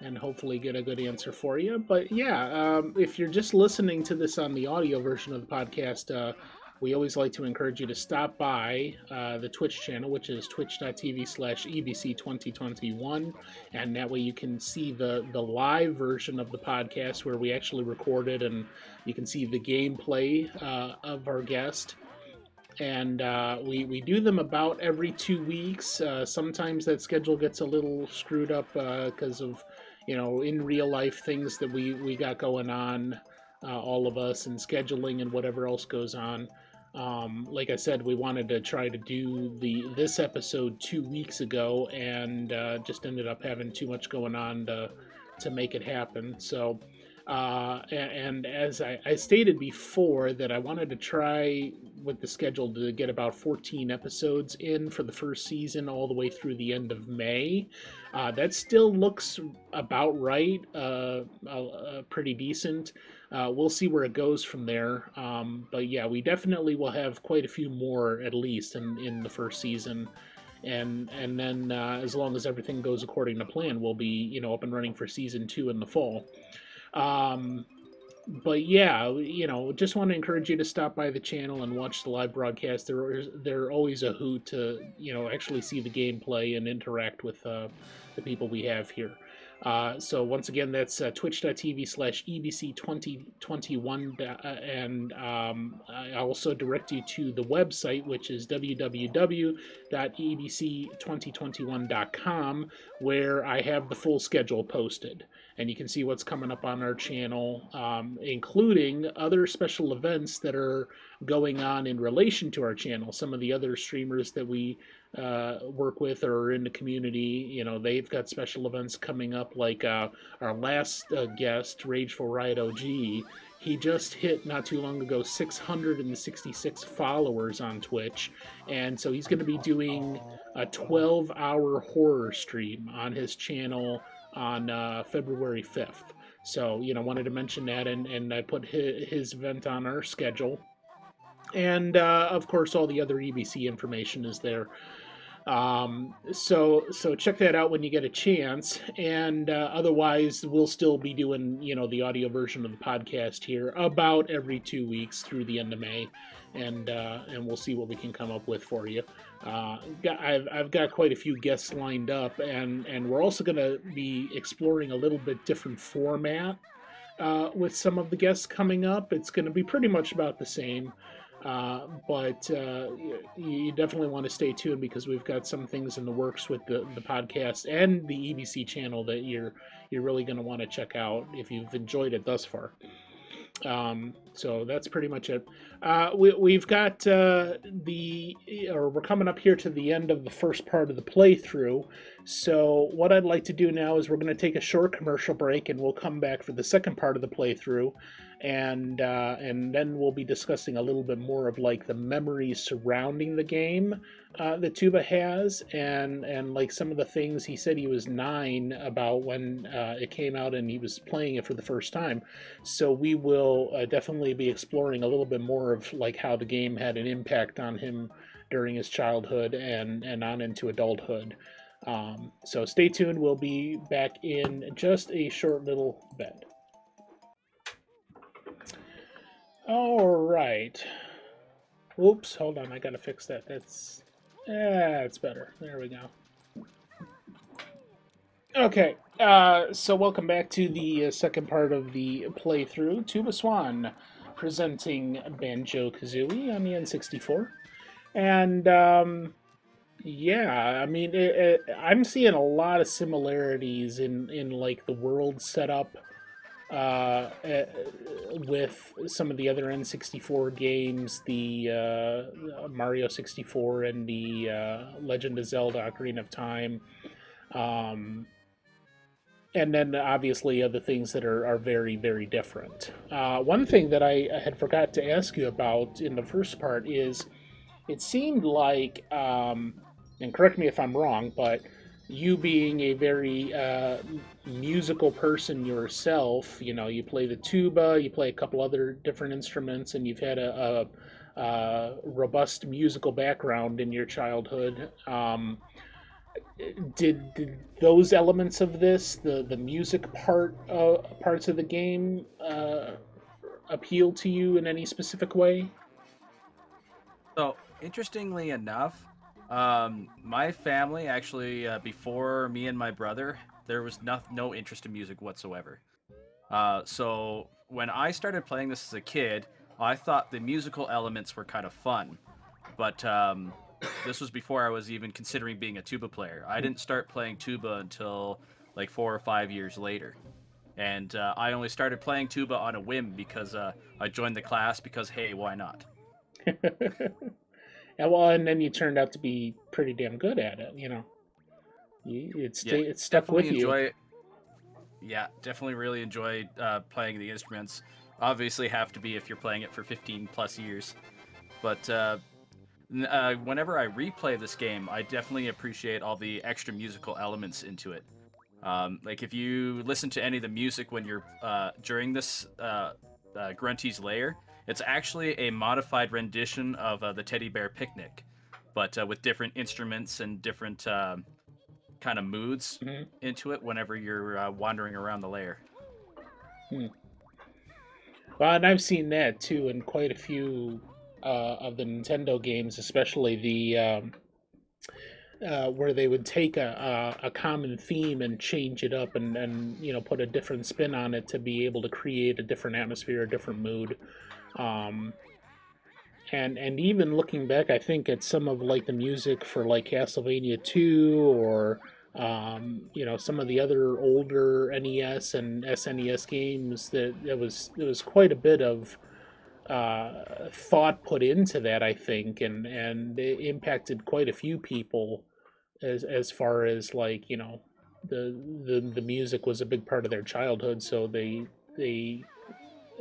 and hopefully get a good answer for you. But yeah, if you're just listening to this on the audio version of the podcast, we always like to encourage you to stop by the Twitch channel, which is twitch.tv/EBC2021. And that way you can see the live version of the podcast where we actually recorded, and you can see the gameplay of our guest. And we do them about every 2 weeks. Sometimes that schedule gets a little screwed up because of in real life things that we got going on, all of us, and scheduling and whatever else goes on. Like I said, we wanted to try to do this episode 2 weeks ago, and just ended up having too much going on to make it happen. So and as I stated before, that I wanted to try with the schedule to get about 14 episodes in for the first season all the way through the end of May. That still looks about right, pretty decent. We'll see where it goes from there. But yeah, we definitely will have quite a few more at least in the first season. And then as long as everything goes according to plan, we'll be up and running for season 2 in the fall. But yeah, just want to encourage you to stop by the channel and watch the live broadcast. They're always a hoot to actually see the gameplay and interact with the people we have here. So once again, that's twitch.tv/EBC2021, and I also direct you to the website, which is www.ebc2021.com, where I have the full schedule posted. And you can see what's coming up on our channel, including other special events that are going on in relation to our channel. Some of the other streamers that we work with or are in the community, they've got special events coming up, like our last guest, Rageful Riot OG. He just hit, not too long ago, 666 followers on Twitch, and so he's going to be doing a 12-hour horror stream on his channel on February 5th. So, wanted to mention that, and I put his event on our schedule. And, of course, all the other EBC information is there. So check that out when you get a chance. And otherwise, we'll still be doing, the audio version of the podcast here about every 2 weeks through the end of May. And we'll see what we can come up with for you. I've got quite a few guests lined up, and we're also going to be exploring a little bit different format with some of the guests coming up. It's going to be pretty much about the same, but you definitely want to stay tuned, because we've got some things in the works with the podcast and the EBC channel that you're really going to want to check out if you've enjoyed it thus far. So that's pretty much it. We've got we're coming up here to the end of the first part of the playthrough. So what I'd like to do now is we're going to take a short commercial break, and we'll come back for the second part of the playthrough, and then we'll be discussing a little bit more of like the memories surrounding the game that Tuba has, and like some of the things he said he was 9 about when it came out and he was playing it for the first time. So we will definitely be exploring a little bit more of like how the game had an impact on him during his childhood and on into adulthood. So stay tuned. We'll be back in just a short little bit. All right. Oops, hold on. I gotta fix that. That's better. There we go. Okay, so welcome back to the second part of the playthrough. TubaSwan presenting Banjo-Kazooie on the N64. And, yeah, I mean, I'm seeing a lot of similarities in like, the world setup with some of the other N64 games, the Mario 64 and the Legend of Zelda Ocarina of Time. And then obviously other things that are very, very different. One thing that I had forgot to ask you about in the first part is it seemed like, and correct me if I'm wrong, but you being a very musical person yourself, you know, you play the tuba, you play a couple other different instruments, and you've had a robust musical background in your childhood. Did those elements of this, the music parts of the game, appeal to you in any specific way? So, interestingly enough, my family actually, before me and my brother, there was no interest in music whatsoever. So, when I started playing this as a kid, I thought the musical elements were kind of fun. But this was before I was even considering being a tuba player. I didn't start playing tuba until like 4 or 5 years later. And I only started playing tuba on a whim because I joined the class because, hey, why not? And well, and then you turned out to be pretty damn good at it. You know, Yeah, it stuck definitely with you. enjoy. Yeah, definitely really enjoyed playing the instruments. Obviously, have to be if you're playing it for 15 plus years. But whenever I replay this game, I definitely appreciate all the extra musical elements into it. Like if you listen to any of the music when you're during this Grunty's lair, it's actually a modified rendition of the Teddy Bear Picnic, but with different instruments and different kind of moods Mhm. into it whenever you're wandering around the lair. Hmm. Well, and I've seen that too in quite a few of the Nintendo games, especially the where they would take a common theme and change it up and you know put a different spin on it to be able to create a different atmosphere, a different mood. Um, and even looking back, I think at some of like the music for like Castlevania 2 or you know some of the other older NES and SNES games that there was quite a bit of thought put into that, I think, and it impacted quite a few people as far as like you know the music was a big part of their childhood, so they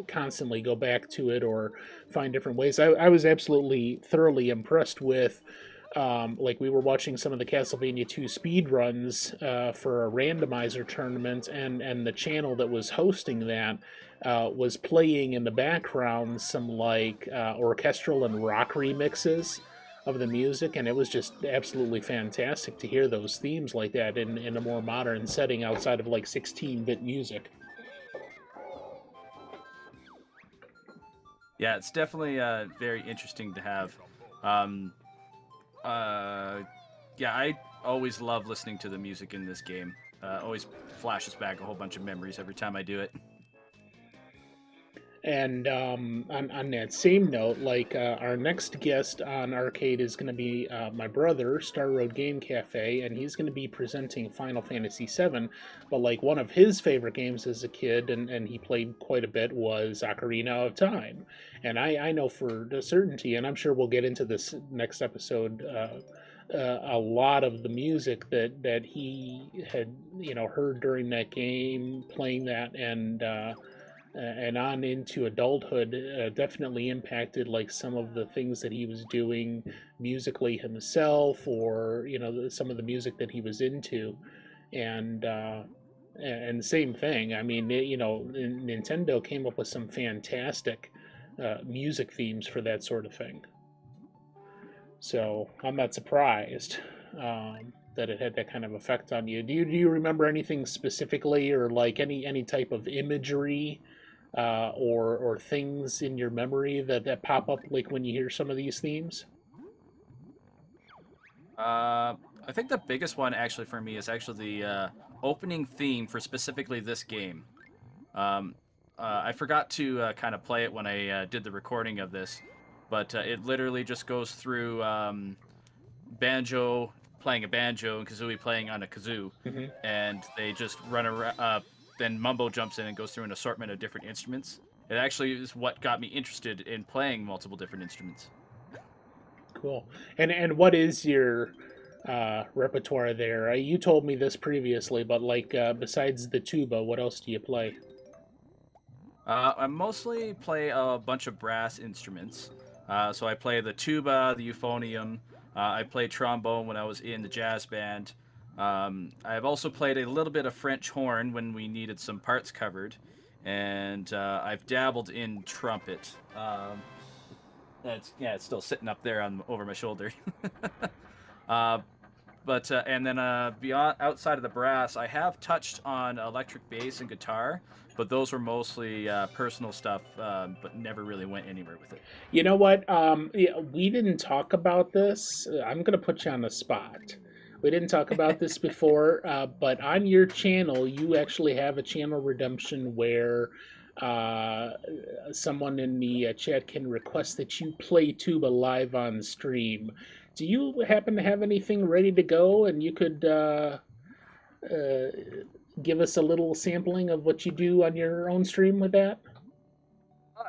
constantly go back to it or find different ways. I was absolutely thoroughly impressed with like we were watching some of the Castlevania 2 speed runs for a randomizer tournament, and the channel that was hosting that was playing in the background some like orchestral and rock remixes of the music, and it was just absolutely fantastic to hear those themes like that in a more modern setting outside of like 16-bit music. Yeah, it's definitely very interesting to have. Um, uh, yeah, I always love listening to the music in this game. Always flashes back a whole bunch of memories every time I do it. And on that same note, like our next guest on Arcade is going to be my brother, Star Road Game Cafe, and he's going to be presenting Final Fantasy VII. But like one of his favorite games as a kid, and he played quite a bit, was Ocarina of Time. And I know for a certainty, and I'm sure we'll get into this next episode. A lot of the music that he had heard during that game, playing that, and on into adulthood definitely impacted like some of the things that he was doing musically himself, or some of the music that he was into. And same thing, I mean, Nintendo came up with some fantastic music themes for that sort of thing, so I'm not surprised that it had that kind of effect on you. Do you remember anything specifically, or like any type of imagery or things in your memory that pop up like when you hear some of these themes? I think the biggest one actually for me is actually the opening theme for specifically this game. Um, I forgot to kind of play it when I did the recording of this, but it literally just goes through Banjo playing a banjo and Kazooie playing on a kazoo, Hmm. and they just run around. Then Mumbo jumps in and goes through an assortment of different instruments. It actually is what got me interested in playing multiple different instruments. Cool. And what is your repertoire there? You told me this previously, but like besides the tuba, what else do you play? I mostly play a bunch of brass instruments. So I play the tuba, the euphonium. I played trombone when I was in the jazz band. I've also played a little bit of French horn when we needed some parts covered. And I've dabbled in trumpet. It's still sitting up there over my shoulder. uh, but and then beyond outside of the brass, I have touched on electric bass and guitar, but those were mostly personal stuff, but never really went anywhere with it. You know what? Yeah, we didn't talk about this. I'm gonna put you on the spot. We didn't talk about this before, but on your channel, you actually have a channel redemption where uh, someone in the chat can request that you play tuba live on stream. Do you happen to have anything ready to go, and you could uh, give us a little sampling of what you do on your own stream with that?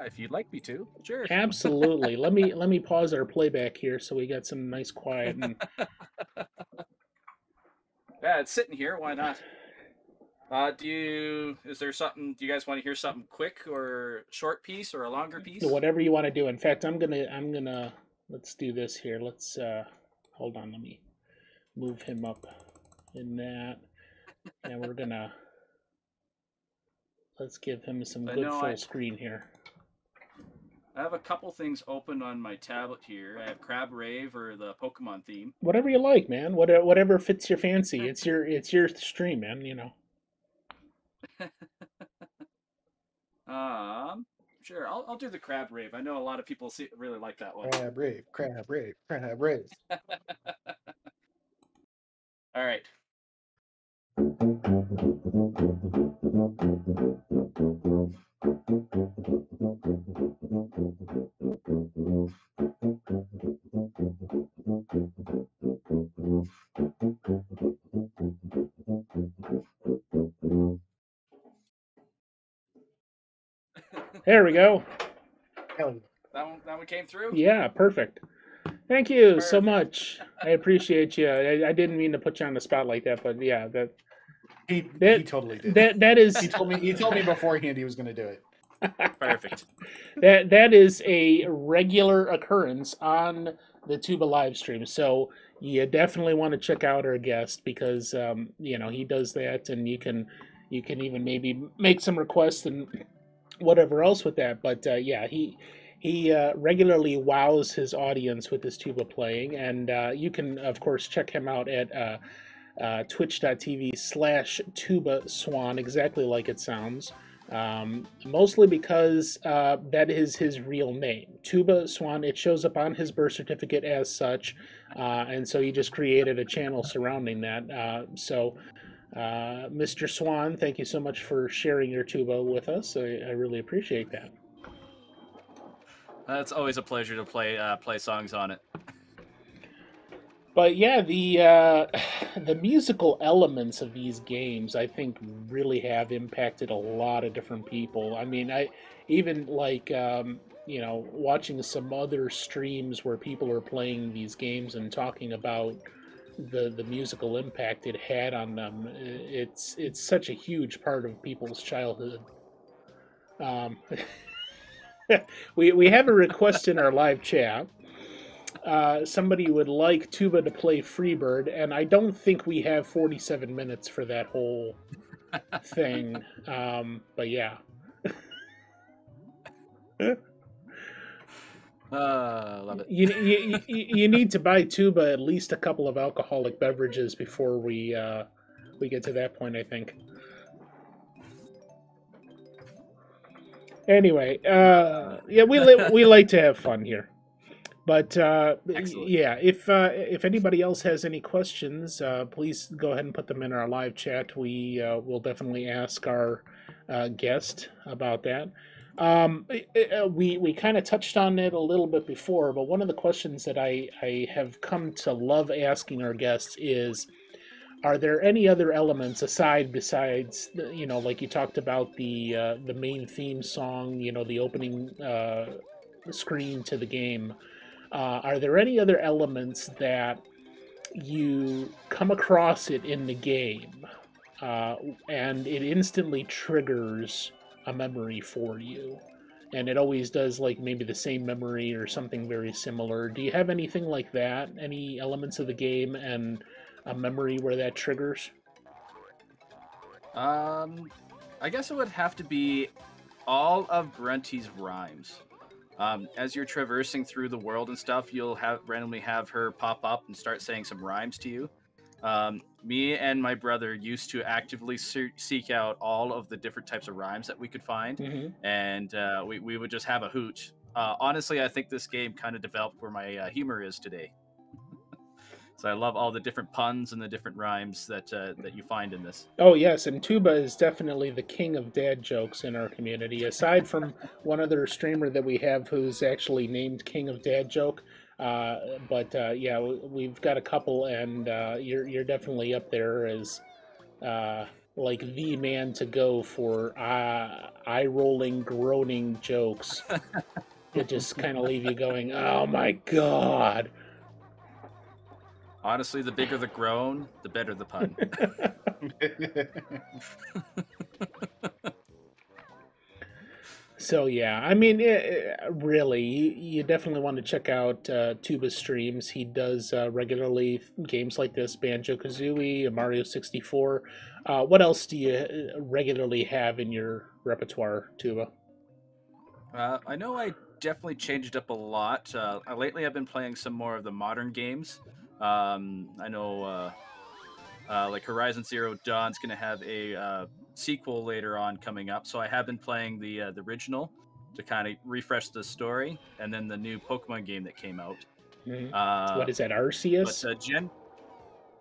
If you'd like me to, sure. Absolutely. Let me pause our playback here so we got some nice quiet and Yeah, it's sitting here. Why not? Is there something? Do you guys want to hear something quick or short piece or a longer piece? whatever you want to do. In fact, I'm gonna let's do this here. Let's hold on, let me move him up in that. And we're gonna let's give him some I good know full screen here. I have a couple things open on my tablet here. I have Crab Rave or the Pokemon theme. Whatever you like, man. Whatever fits your fancy. It's your stream, man. Sure. I'll do the Crab Rave. I know a lot of people really like that one. Crab rave, crab rave, crab rave. All right. There we go. Hell yeah. That one came through. Yeah, perfect. Thank you so Perfect. much. I appreciate you. I didn't mean to put you on the spot like that, but yeah, He that totally did. that is He told me beforehand he was going to do it. Perfect. that is a regular occurrence on the Tuba live stream. So you definitely want to check out our guest because he does that, and you can even maybe make some requests and whatever else with that. But yeah, he regularly wows his audience with his tuba playing, and you can of course check him out at twitch.tv/TubaSwan, exactly like it sounds. Mostly because that is his real name, TubaSwan. It shows up on his birth certificate as such, and so he just created a channel surrounding that. Mr. Swan, thank you so much for sharing your tuba with us. I really appreciate that. It's always a pleasure to play songs on it. But yeah, the the musical elements of these games, I think, really have impacted a lot of different people. I mean, I even like watching some other streams where people are playing these games and talking about the musical impact it had on them. It's such a huge part of people's childhood. Um, we have a request in our live chat. Somebody would like Tuba to play Freebird, and I don't think we have 47 minutes for that whole thing. But yeah. Love it. You need to buy Tuba at least a couple of alcoholic beverages before we get to that point, I think. Anyway, yeah, we like to have fun here. But Excellent. yeah, if anybody else has any questions, please go ahead and put them in our live chat. We will definitely ask our guest about that. We kind of touched on it a little bit before, but one of the questions that I have come to love asking our guests is, are there any other elements besides like you talked about the main theme song, the opening screen to the game? Are there any other elements that you come across it in the game, and it instantly triggers a memory for you? And it always does, like maybe the same memory or something very similar. Do you have anything like that? Any elements of the game and a memory where that triggers? I guess it would have to be all of Grunty's rhymes. As you're traversing through the world and stuff, you'll randomly have her pop up and start saying some rhymes to you. Me and my brother used to actively seek out all of the different types of rhymes that we could find, Mm-hmm. and we would just have a hoot. Honestly, I think this game kind of developed where my humor is today. So I love all the different puns and the different rhymes that you find in this. Oh yes, and Tuba is definitely the king of dad jokes in our community. Aside from one other streamer that we have who's actually named King of Dad Joke, but yeah, we've got a couple, and you're definitely up there as like the man to go for eye rolling, groaning jokes that just kind of leave you going, "Oh my god." Honestly, the bigger the groan, the better the pun. So yeah, I mean, really, you definitely want to check out Tuba's streams. He does regularly games like this, Banjo-Kazooie, Mario 64. What else do you regularly have in your repertoire, Tuba? I know I definitely changed up a lot. Lately, I've been playing some more of the modern games. I know, like Horizon Zero Dawn's going to have a sequel later on coming up, so I have been playing the original to kind of refresh the story, and then the new Pokemon game that came out. Mm-hmm. What is that, But Arceus?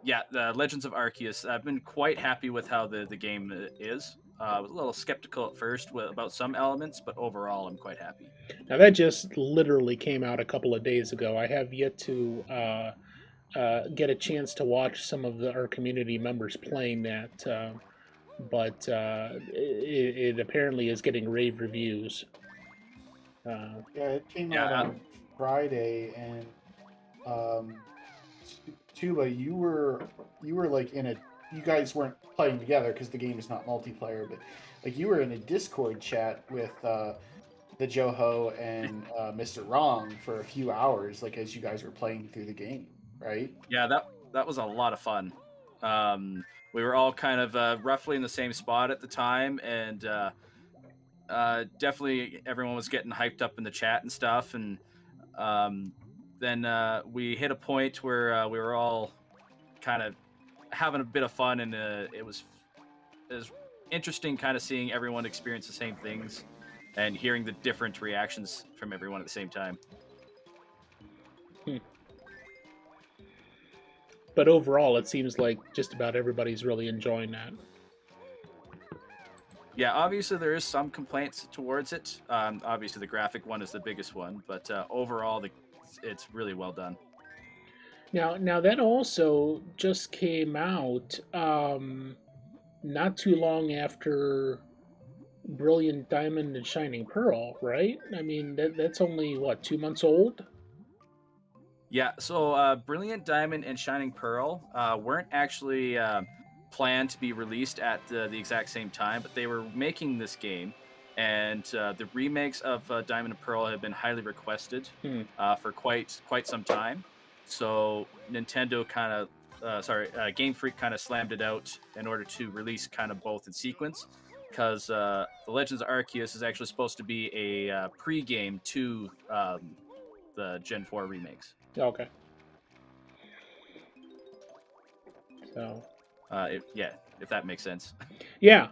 Yeah, the Legends of Arceus. I've been quite happy with how the game is. I was a little skeptical at first about some elements, but overall, I'm quite happy. Now that just literally came out a couple of days ago. I have yet to get a chance to watch some of our community members playing that, but it apparently is getting rave reviews. Yeah, it came out Yeah, on Friday, and um, Tuba, you were like in a. You guys weren't playing together because the game is not multiplayer, but like you were in a Discord chat with the Joho and Mr. Wrong for a few hours, like as you guys were playing through the game, right? yeah, that was a lot of fun. We were all kind of roughly in the same spot at the time, and definitely everyone was getting hyped up in the chat and stuff. And then we hit a point where we were all kind of having a bit of fun, and it was interesting, kind of seeing everyone experience the same things and hearing the different reactions from everyone at the same time. But overall, it seems like just about everybody's really enjoying that. Yeah, obviously there is some complaints towards it. Obviously the graphic one is the biggest one, but overall it's really well done. Now that also just came out not too long after Brilliant Diamond and Shining Pearl, right? I mean, that's only what, 2 months old? Yeah, so Brilliant Diamond and Shining Pearl weren't actually planned to be released at the exact same time, but they were making this game, and the remakes of Diamond and Pearl have been highly requested Hmm. for quite some time. So Nintendo Game Freak kind of slammed it out in order to release kind of both in sequence, because the Legends of Arceus is actually supposed to be a pre-game to the Gen 4 remakes. Okay. So. If that makes sense. Yeah,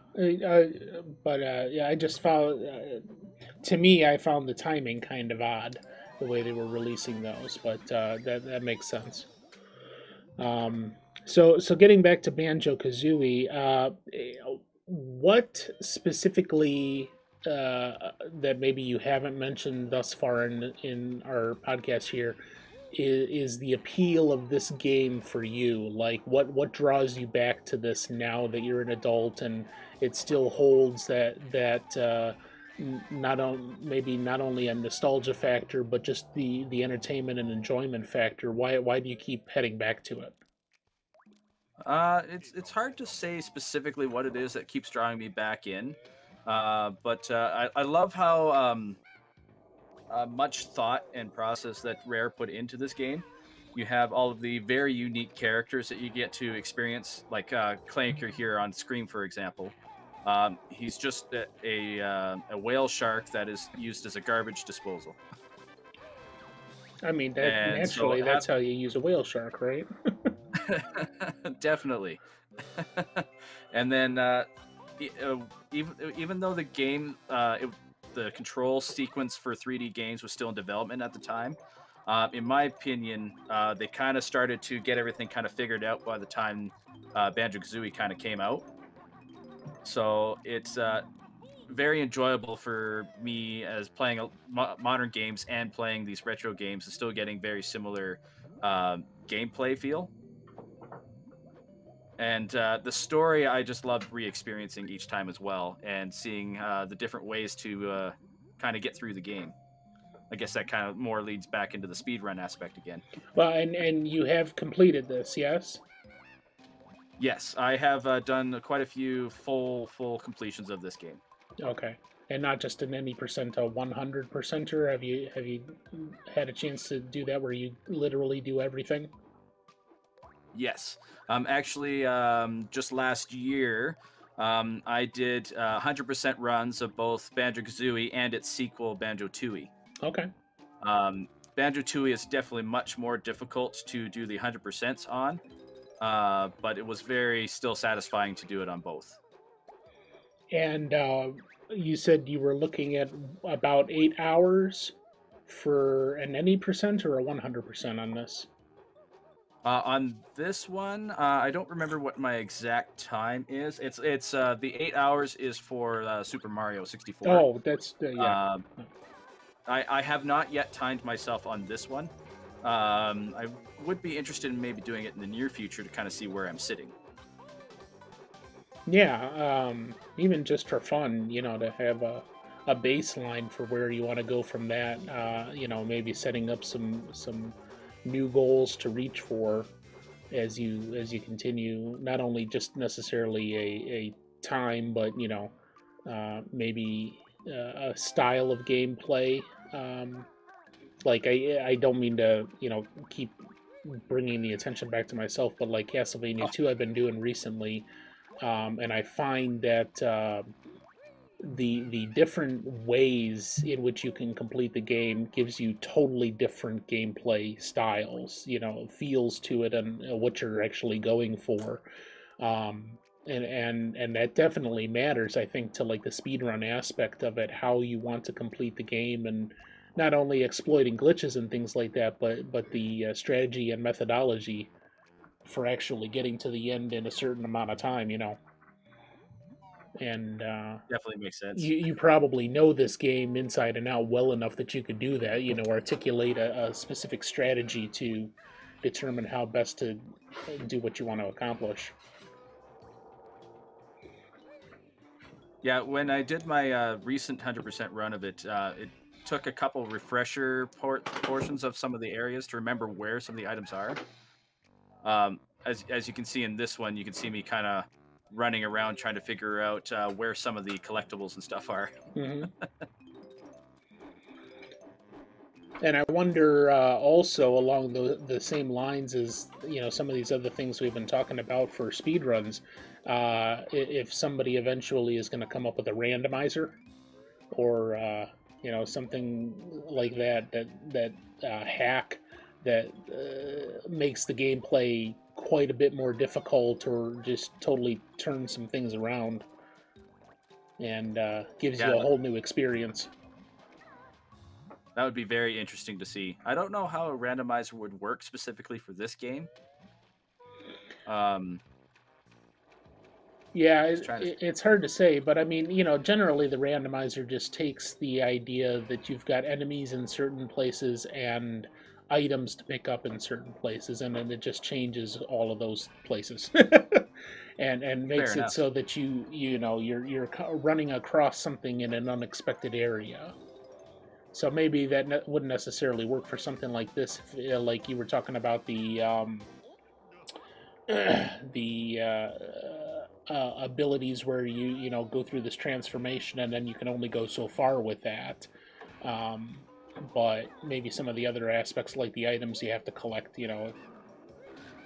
but yeah, I just found, to me, I found the timing kind of odd, the way they were releasing those, but that makes sense. So getting back to Banjo-Kazooie, what specifically that maybe you haven't mentioned thus far in our podcast here is the appeal of this game for you? Like, what draws you back to this now that you're an adult and it still holds that maybe not only a nostalgia factor, but just the entertainment and enjoyment factor? Why do you keep heading back to it? It's hard to say specifically what it is that keeps drawing me back in, but I love how much thought and process that Rare put into this game. You have all of the very unique characters that you get to experience, like Clanker here on screen, for example. He's just a whale shark that is used as a garbage disposal. I mean, that And so naturally that's how you use a whale shark, right? definitely. And then even though the game, the control sequence for 3D games was still in development at the time, in my opinion, they kind of started to get everything kind of figured out by the time Banjo-Kazooie kind of came out. So it's very enjoyable for me as playing modern games and playing these retro games and still getting very similar gameplay feel. And the story, I just love re-experiencing each time as well, and seeing the different ways to kind of get through the game. I guess that kind of more leads back into the speedrun aspect again. Well, and you have completed this, yes? Yes, I have done quite a few full completions of this game. Okay. And not just an any percent, a 100%er. Have you had a chance to do that where you literally do everything? Yes. Actually, just last year, I did 100% runs of both Banjo-Kazooie and its sequel, Banjo-Tooie. Okay. Banjo-Tooie is definitely much more difficult to do the 100% on, but it was very still satisfying to do it on both. And you said you were looking at about 8 hours for an any percent or a 100% on this? On this one, I don't remember what my exact time is. It's the 8 hours is for Super Mario 64. Oh, that's yeah. I have not yet timed myself on this one. I would be interested in maybe doing it in the near future to kind of see where I'm sitting. Yeah, even just for fun, to have a baseline for where you want to go from that. Maybe setting up some new goals to reach for as you continue. Not only just necessarily a time, but maybe a style of gameplay. Like I don't mean to keep bringing the attention back to myself, but like Castlevania 2, I've been doing recently. And I find that the different ways in which you can complete the game gives you totally different gameplay styles, feels to it, and what you're actually going for. And that definitely matters, I think, to like the speedrun aspect of it, how you want to complete the game, and not only exploiting glitches and things like that, but the strategy and methodology for actually getting to the end in a certain amount of time. And Definitely makes sense. you probably know this game inside and out well enough that you could do that. You know, articulate a specific strategy to determine how best to do what you want to accomplish. Yeah, when I did my recent 100% run of it, it took a couple refresher portions of some of the areas to remember where some of the items are. As you can see in this one, you can see me kind of running around trying to figure out where some of the collectibles and stuff are. Mm-hmm. And I wonder also along the same lines as some of these other things we've been talking about for speedruns, if somebody eventually is going to come up with a randomizer or something like that hack that makes the gameplay quite a bit more difficult or just totally turns some things around and gives you a whole new experience. That would be very interesting to see. I don't know how a randomizer would work specifically for this game. Yeah, it's hard to say, but I mean, generally the randomizer just takes the idea that you've got enemies in certain places and items to pick up in certain places, and then it just changes all of those places, and makes it so that you're running across something in an unexpected area. So maybe that wouldn't necessarily work for something like this, if, like you were talking about the abilities where you go through this transformation and then you can only go so far with that. But maybe some of the other aspects, like the items you have to collect,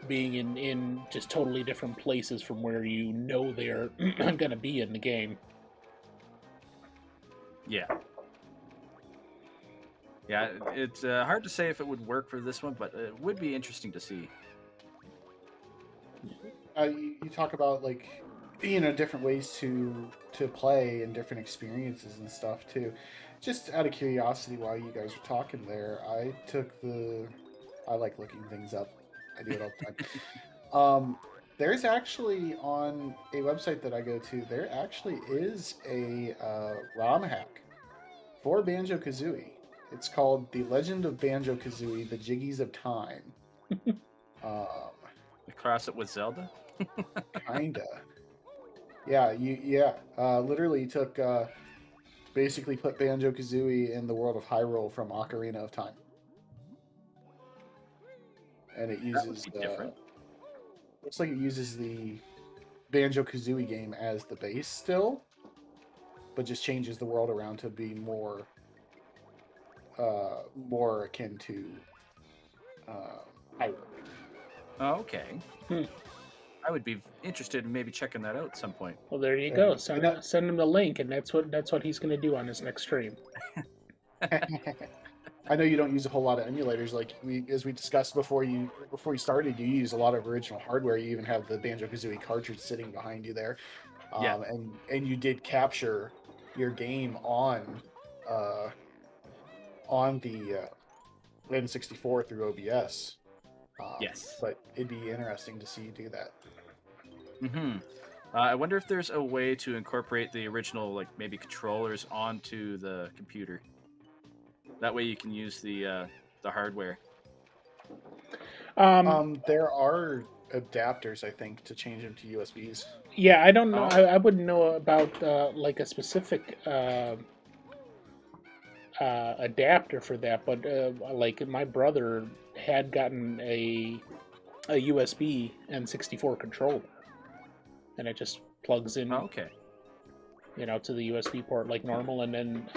being in just totally different places from where they're going to be in the game. Yeah. Yeah, it's hard to say if it would work for this one, but it would be interesting to see. You talk about different ways to play and different experiences and stuff too. Just out of curiosity, while you guys were talking there, I like looking things up. I do it all the time. There's actually on a website that I go to, there actually is a ROM hack for Banjo-Kazooie. It's called The Legend of Banjo-Kazooie: The Jiggies of Time. Cross it with Zelda? Kinda. Yeah, literally took basically put Banjo-Kazooie in the world of Hyrule from Ocarina of Time. And it uses looks like it uses the Banjo-Kazooie game as the base still, but just changes the world around to be more akin to Hyrule. Oh, okay. I would be interested in maybe checking that out at some point. Well, there you go. Send him the link, and that's what he's going to do on his next stream. I know you don't use a whole lot of emulators, as we discussed before you started. You use a lot of original hardware. You even have the Banjo-Kazooie cartridge sitting behind you there. Yeah. And you did capture your game on the N64 through OBS. Yes. But it'd be interesting to see you do that. Mm-hmm. I wonder if there's a way to incorporate the original, maybe controllers onto the computer. That way you can use the hardware. There are adapters, I think, to change them to USBs. Yeah, I don't know. I wouldn't know about a specific adapter for that, but my brother had gotten a USB N64 controller, and it just plugs in. Okay. To the USB port like normal, and then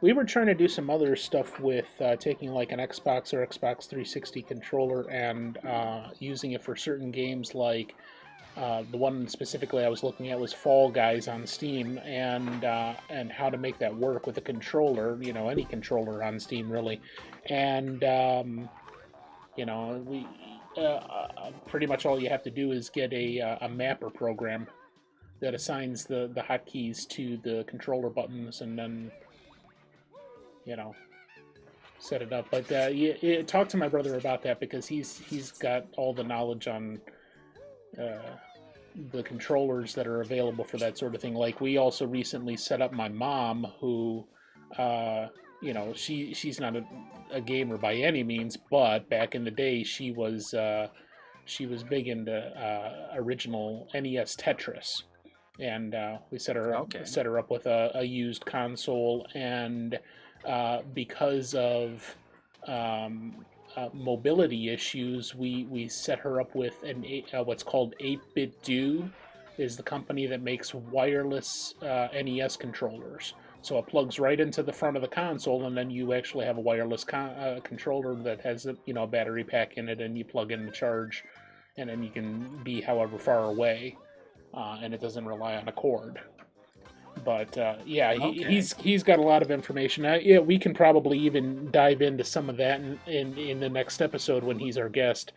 we were trying to do some other stuff with taking an Xbox or Xbox 360 controller and using it for certain games, like the one specifically I was looking at was Fall Guys on Steam, and how to make that work with a controller, any controller on Steam really, and we pretty much all you have to do is get a mapper program that assigns the hotkeys to the controller buttons, and then set it up. But talk to my brother about that, because he's got all the knowledge on the controllers that are available for that sort of thing. Like we also recently set up my mom, who, you know, she's not a gamer by any means, but back in the day she was big into original NES Tetris, and we Okay. set her up with a used console, and because of mobility issues, we set her up with what's called 8-bit Do, is the company that makes wireless NES controllers. So it plugs right into the front of the console, and then you actually have a wireless controller that has a battery pack in it, and you plug in the charge, and then you can be however far away, and it doesn't rely on a cord. But yeah, Okay. he's got a lot of information. Yeah, we can probably even dive into some of that in the next episode when he's our guest,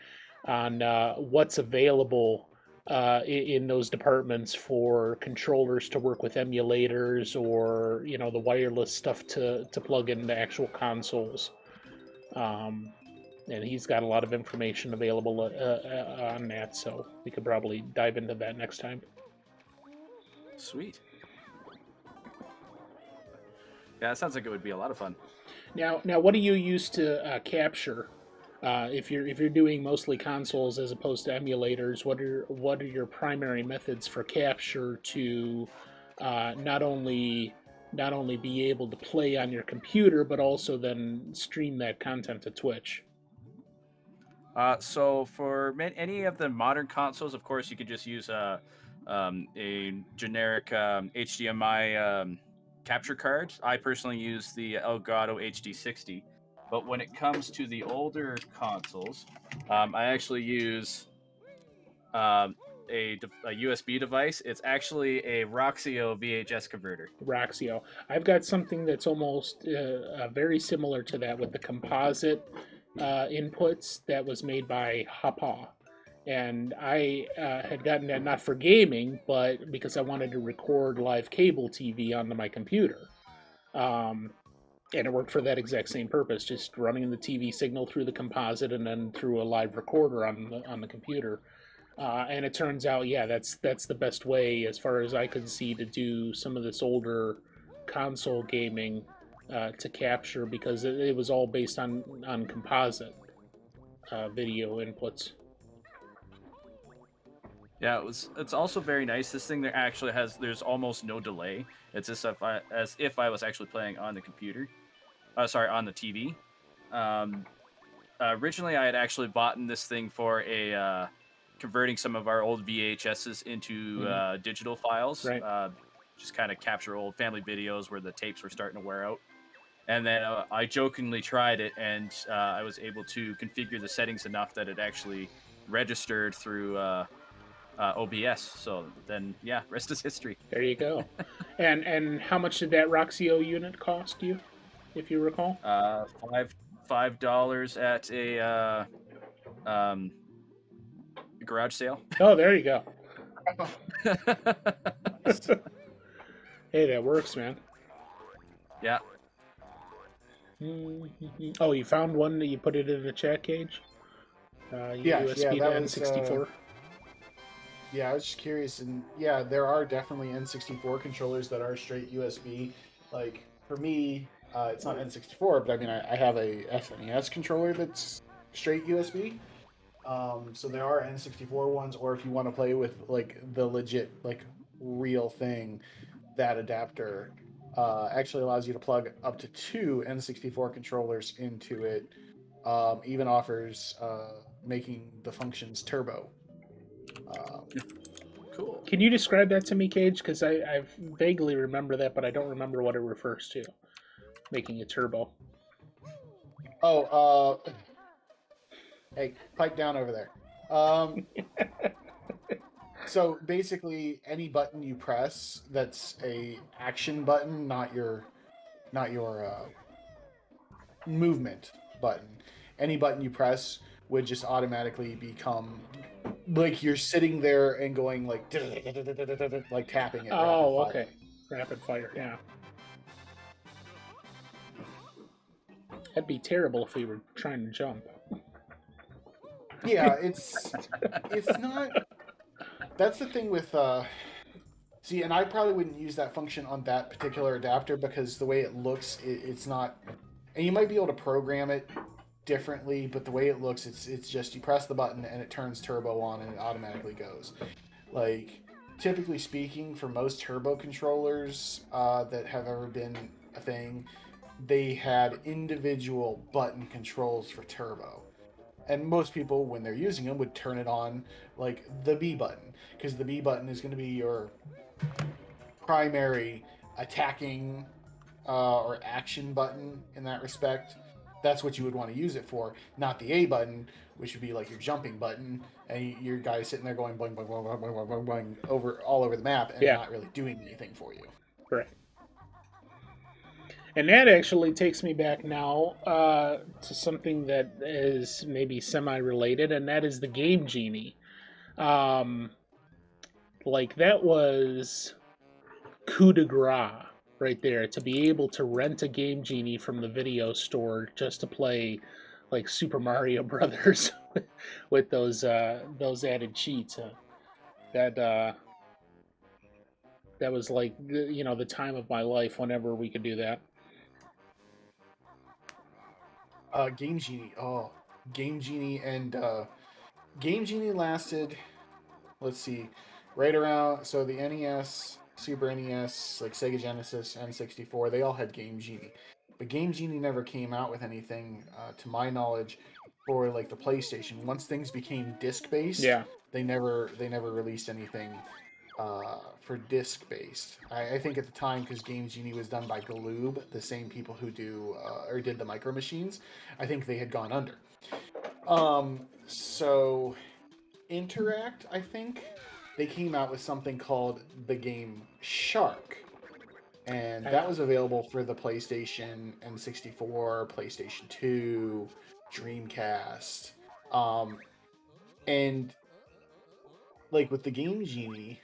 on what's available in those departments for controllers to work with emulators, or the wireless stuff to plug into actual consoles. Um, and he's got a lot of information available on that, so we could probably dive into that next time. Sweet. Yeah, that sounds like it would be a lot of fun. Now, what do you use to capture? If you're doing mostly consoles as opposed to emulators, what are your primary methods for capture to not only be able to play on your computer, but also then stream that content to Twitch? So for any of the modern consoles, of course, you could just use a generic HDMI capture card. I personally use the Elgato HD60. But when it comes to the older consoles, I actually use um, a USB device. It's actually a Roxio VHS converter. Roxio. I've got something that's almost very similar to that, with the composite inputs, that was made by Hapa. And I had gotten that not for gaming, but because I wanted to record live cable TV onto my computer. And it worked for that exact same purpose, just running the TV signal through the composite and then through a live recorder on the computer. And it turns out, yeah, that's the best way, as far as I could see, to do some of this older console gaming to capture, because it was all based on composite video inputs. Yeah, it's also very nice. This thing there actually there's almost no delay. It's as if I was actually playing on the computer. Sorry, on the TV. Originally, I had actually bought this thing for converting some of our old VHSs into digital files. Right. Just kind of capture old family videos where the tapes were starting to wear out. And then I jokingly tried it, and I was able to configure the settings enough that it actually registered through OBS. So then, yeah, rest is history. There you go. And how much did that Roxio unit cost you, if you recall? $5 at a garage sale. Oh, there you go. Hey, that works, man. Yeah. Oh, you found one that you put it in a chat cage? USB to N64? Yeah, I was just curious, and yeah, there are definitely N64 controllers that are straight USB. Like, for me, it's not N64, but I mean, I have a SNES controller that's straight USB. So there are N64 ones, or if you want to play with, like, the legit, like, real thing, that adapter actually allows you to plug up to 2 N64 controllers into it. Even offers making the functions turbo. Cool. Can you describe that to me, Cage? Because I vaguely remember that, but I don't remember what it refers to. Making it turbo. Oh, hey, pipe down over there. So basically, any button you press that's a action button, not your movement button. Any button you press would just automatically become like you're sitting there and going like tapping it. Oh, okay. Rapid fire, yeah. That'd be terrible if we were trying to jump. Yeah, it's not. That's the thing with see, and I probably wouldn't use that function on that particular adapter because the way it looks, it's not. And you might be able to program it differently, but the way it looks, it's just you press the button and it turns turbo on and it automatically goes. Like, typically speaking, for most turbo controllers that have ever been a thing, they had individual button controls for turbo. And most people, when they're using them, would turn it on like the B button, because the B button is going to be your primary attacking or action button in that respect. That's what you would want to use it for, not the A button, which would be like your jumping button, and your guy sitting there going boing boing boing boing boing boing boing over all over the map and Yeah. not really doing anything for you. Correct. And that actually takes me back now to something that is maybe semi-related, and that is the Game Genie. Um, like that was coup de grace right there, to be able to rent a Game Genie from the video store just to play like Super Mario Brothers with those added cheats. That that was like the time of my life whenever we could do that. Game Genie, Game Genie and Game Genie lasted, let's see, right around, so the NES, Super NES, like Sega Genesis, N64, they all had Game Genie. But Game Genie never came out with anything, to my knowledge, for like the PlayStation. Once things became disc based, Yeah. they never released anything for disc based. I think at the time, because Game Genie was done by Galoob, the same people who do or did the Micro Machines, I think they had gone under. So Interact, I think, they came out with something called the game Shark. And that was available for the PlayStation N64, PlayStation 2, Dreamcast. And like with the Game Genie,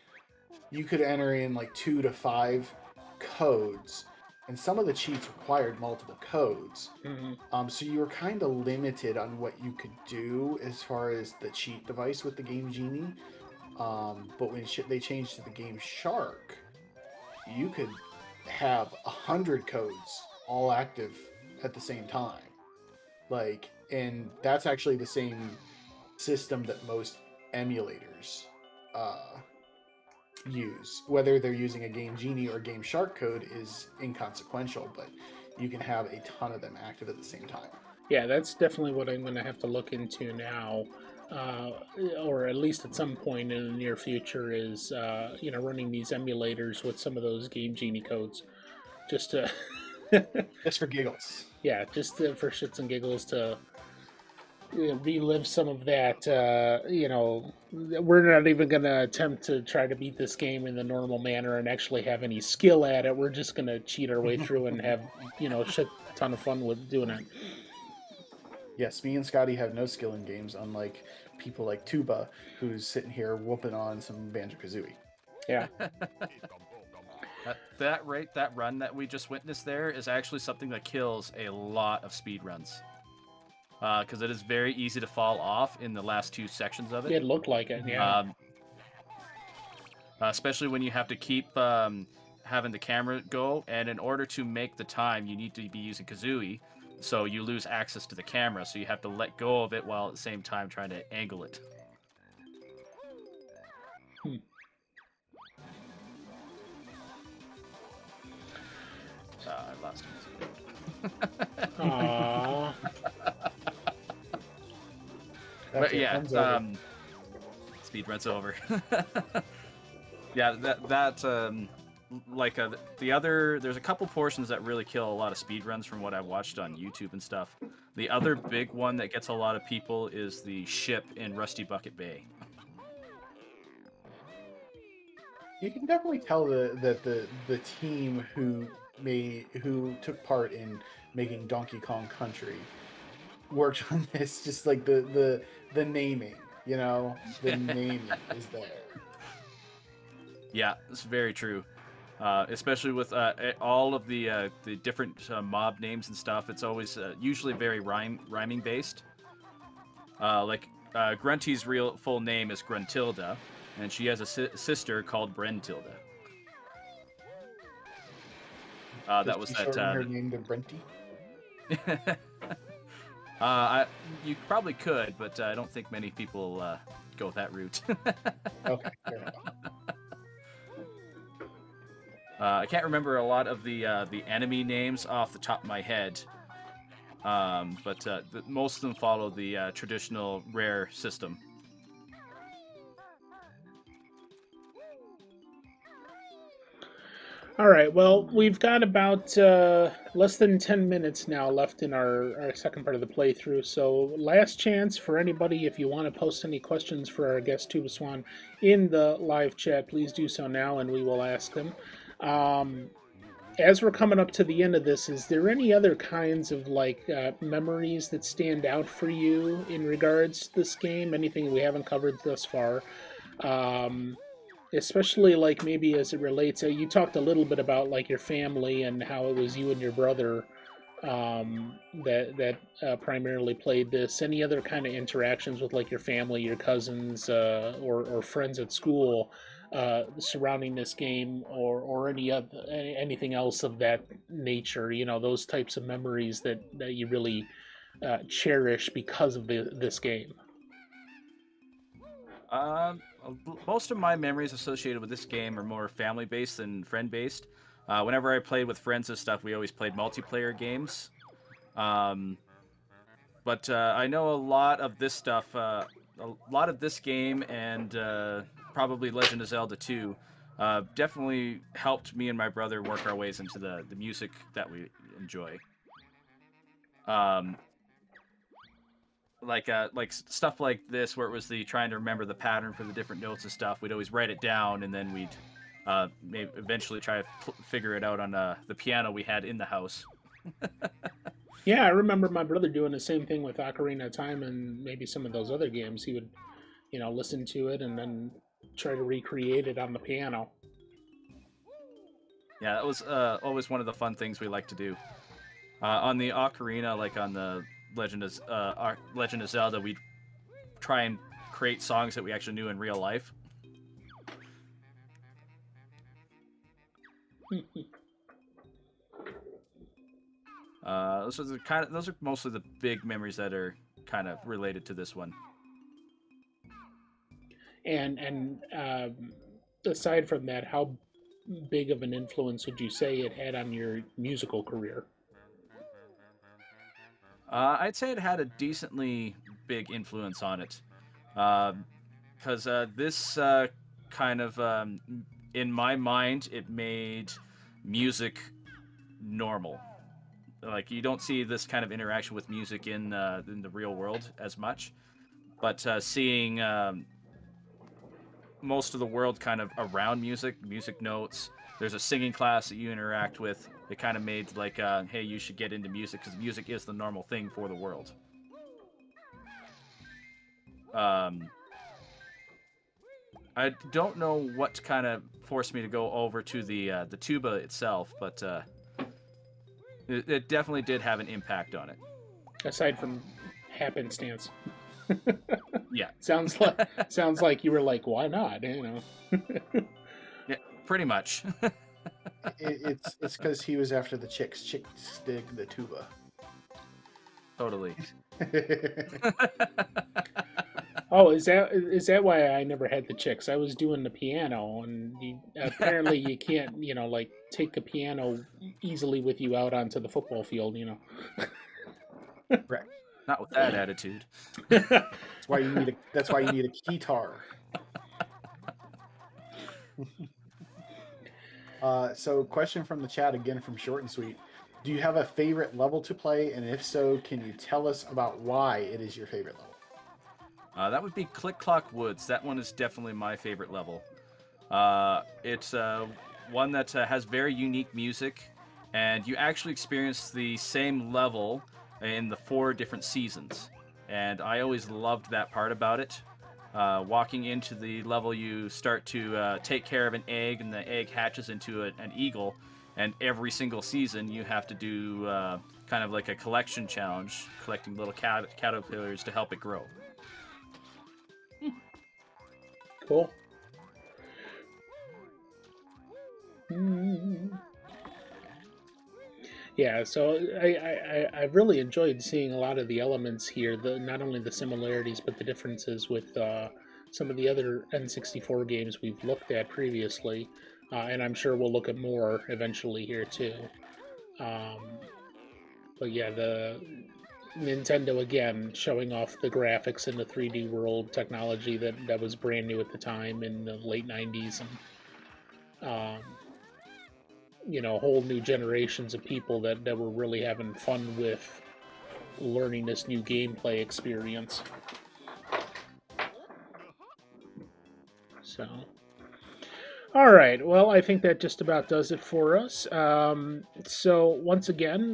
you could enter in like 2 to 5 codes, and some of the cheats required multiple codes. Mm-hmm. So you were kind of limited on what you could do as far as the cheat device with the Game Genie. But when they changed to the game Shark, you could have 100 codes all active at the same time. Like, and that's actually the same system that most emulators use. Whether they're using a Game Genie or Game Shark code is inconsequential, but you can have a ton of them active at the same time. Yeah, that's definitely what I'm going to have to look into now, or at least at some point in the near future, is running these emulators with some of those Game Genie codes, just to Just for giggles. yeah, just for shits and giggles to relive some of that. We're not even going to attempt to try to beat this game in the normal manner and actually have any skill at it. We're just going to cheat our way through and have shit ton of fun with doing it. Yes, me and Scotty have no skill in games, unlike people like Tuba, who's sitting here whooping on some Banjo-Kazooie. Yeah. That run that we just witnessed there is actually something that kills a lot of speed runs. Because it is very easy to fall off in the last 2 sections of it. It looked like it, yeah. Especially when you have to keep having the camera go, and in order to make the time, you need to be using Kazooie, so you lose access to the camera, so you have to let go of it while at the same time trying to angle it. I lost it. Aww. But yeah, speed runs over. Yeah, there's a couple portions that really kill a lot of speed runs from what I've watched on YouTube and stuff. The other big one that gets a lot of people is the ship in Rusty Bucket Bay. You can definitely tell that the team who took part in making Donkey Kong Country worked on this. Just like the naming, the naming is there. Yeah, it's very true. Especially with all of the different mob names and stuff, it's always usually very rhyming based. Like Grunty's full name is Gruntilda, and she has a sister called Brentilda. That was She that. shortened her name to Brenty. You probably could, but I don't think many people go that route. Okay, fair enough. I can't remember a lot of the enemy names off the top of my head, but most of them follow the traditional rare system. All right. Well, we've got about less than 10 minutes now left in our second part of the playthrough. So, last chance for anybody, if you want to post any questions for our guest TubaSwan in the live chat, please do so now, and we will ask them. As we're coming up to the end of this, is there any other kinds of like memories that stand out for you in regards to this game? Anything we haven't covered thus far? Especially like maybe as it relates, you talked a little bit about like your family and how it was you and your brother that primarily played this. Any other kind of interactions with like your family, your cousins, or friends at school surrounding this game, or anything else of that nature? You know, those types of memories that you really cherish because of this game. Most of my memories associated with this game are more family-based than friend-based. Whenever I played with friends and stuff, we always played multiplayer games. But I know a lot of this stuff, a lot of this game, and probably Legend of Zelda 2, definitely helped me and my brother work our ways into the music that we enjoy. Like stuff like this, where it was the trying to remember the pattern for the different notes and stuff. We'd always write it down, and then we'd maybe eventually try to figure it out on the piano we had in the house. Yeah, I remember my brother doing the same thing with Ocarina of Time and maybe some of those other games. He would, listen to it and then try to recreate it on the piano. Yeah, that was always one of the fun things we like to do. On the Ocarina, like on the Legend of Zelda, we'd try and create songs that we actually knew in real life. Those are mostly the big memories that are kind of related to this one. And aside from that, how big of an influence would you say it had on your musical career? I'd say it had a decently big influence on it, because this kind of, in my mind, it made music normal. Like, you don't see this kind of interaction with music in the real world as much, but seeing most of the world kind of around music notes. There's a singing class that you interact with. It kind of made like, hey, you should get into music because music is the normal thing for the world. I don't know what kind of forced me to go over to the tuba itself, but it definitely did have an impact on it. Aside from happenstance. Yeah. sounds like you were like, why not? Yeah, pretty much. It's because he was after the chicks. Chicks dig the tuba. Totally. Oh, is that why I never had the chicks? I was doing the piano, and apparently you can't, like take the piano easily with you out onto the football field, Correct. Not with that attitude. That's why you need a guitar. So, question from the chat again from Short and Sweet. Do you have a favorite level to play? And if so, can you tell us about why it is your favorite level? That would be Click Clock Woods. That one is definitely my favorite level. It's one that has very unique music, and you actually experience the same level in the 4 different seasons. And I always loved that part about it. Walking into the level, you start to take care of an egg, and the egg hatches into an eagle. And every single season, you have to do kind of like a collection challenge, collecting little caterpillars to help it grow. Cool. Yeah, so I've really enjoyed seeing a lot of the elements here. Not only the similarities, but the differences with some of the other N64 games we've looked at previously, and I'm sure we'll look at more eventually here too. Um, but yeah, the Nintendo again showing off the graphics in the 3D world technology that was brand new at the time in the late 90s, and whole new generations of people that were really having fun with learning this new gameplay experience. So, all right. Well, I think that just about does it for us. So, once again,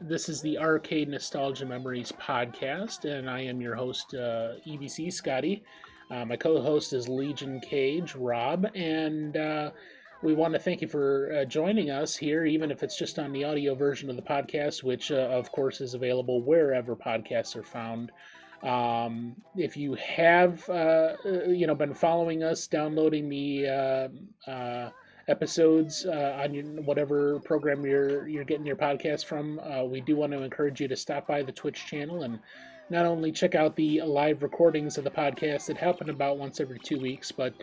this is the Arcade Nostalgia Memories podcast, and I am your host, EBC Scotty. My co host is Legion Cage, Rob, and we want to thank you for joining us here, even if it's just on the audio version of the podcast, which, of course, is available wherever podcasts are found. If you have, been following us, downloading the episodes on whatever program you're getting your podcast from, we do want to encourage you to stop by the Twitch channel and not only check out the live recordings of the podcast that happen about once every 2 weeks, but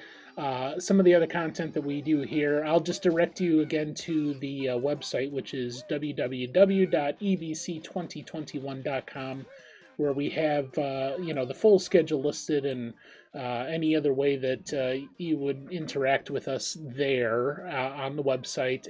some of the other content that we do here. I'll just direct you again to the website, which is www.ebc2021.com, where we have the full schedule listed and any other way that you would interact with us there on the website.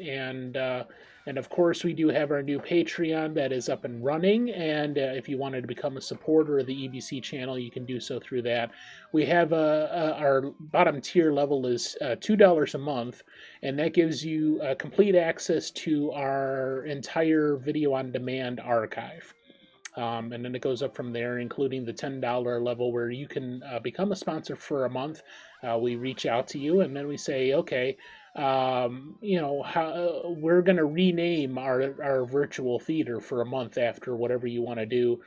And of course, we do have our new Patreon that is up and running. And if you wanted to become a supporter of the EBC channel, you can do so through that. We have our bottom tier level is $2 a month, and that gives you complete access to our entire video on demand archive. And then it goes up from there, including the $10 level where you can become a sponsor for a month. We reach out to you and then we say, okay, we're going to rename our virtual theater for a month after whatever you want to do.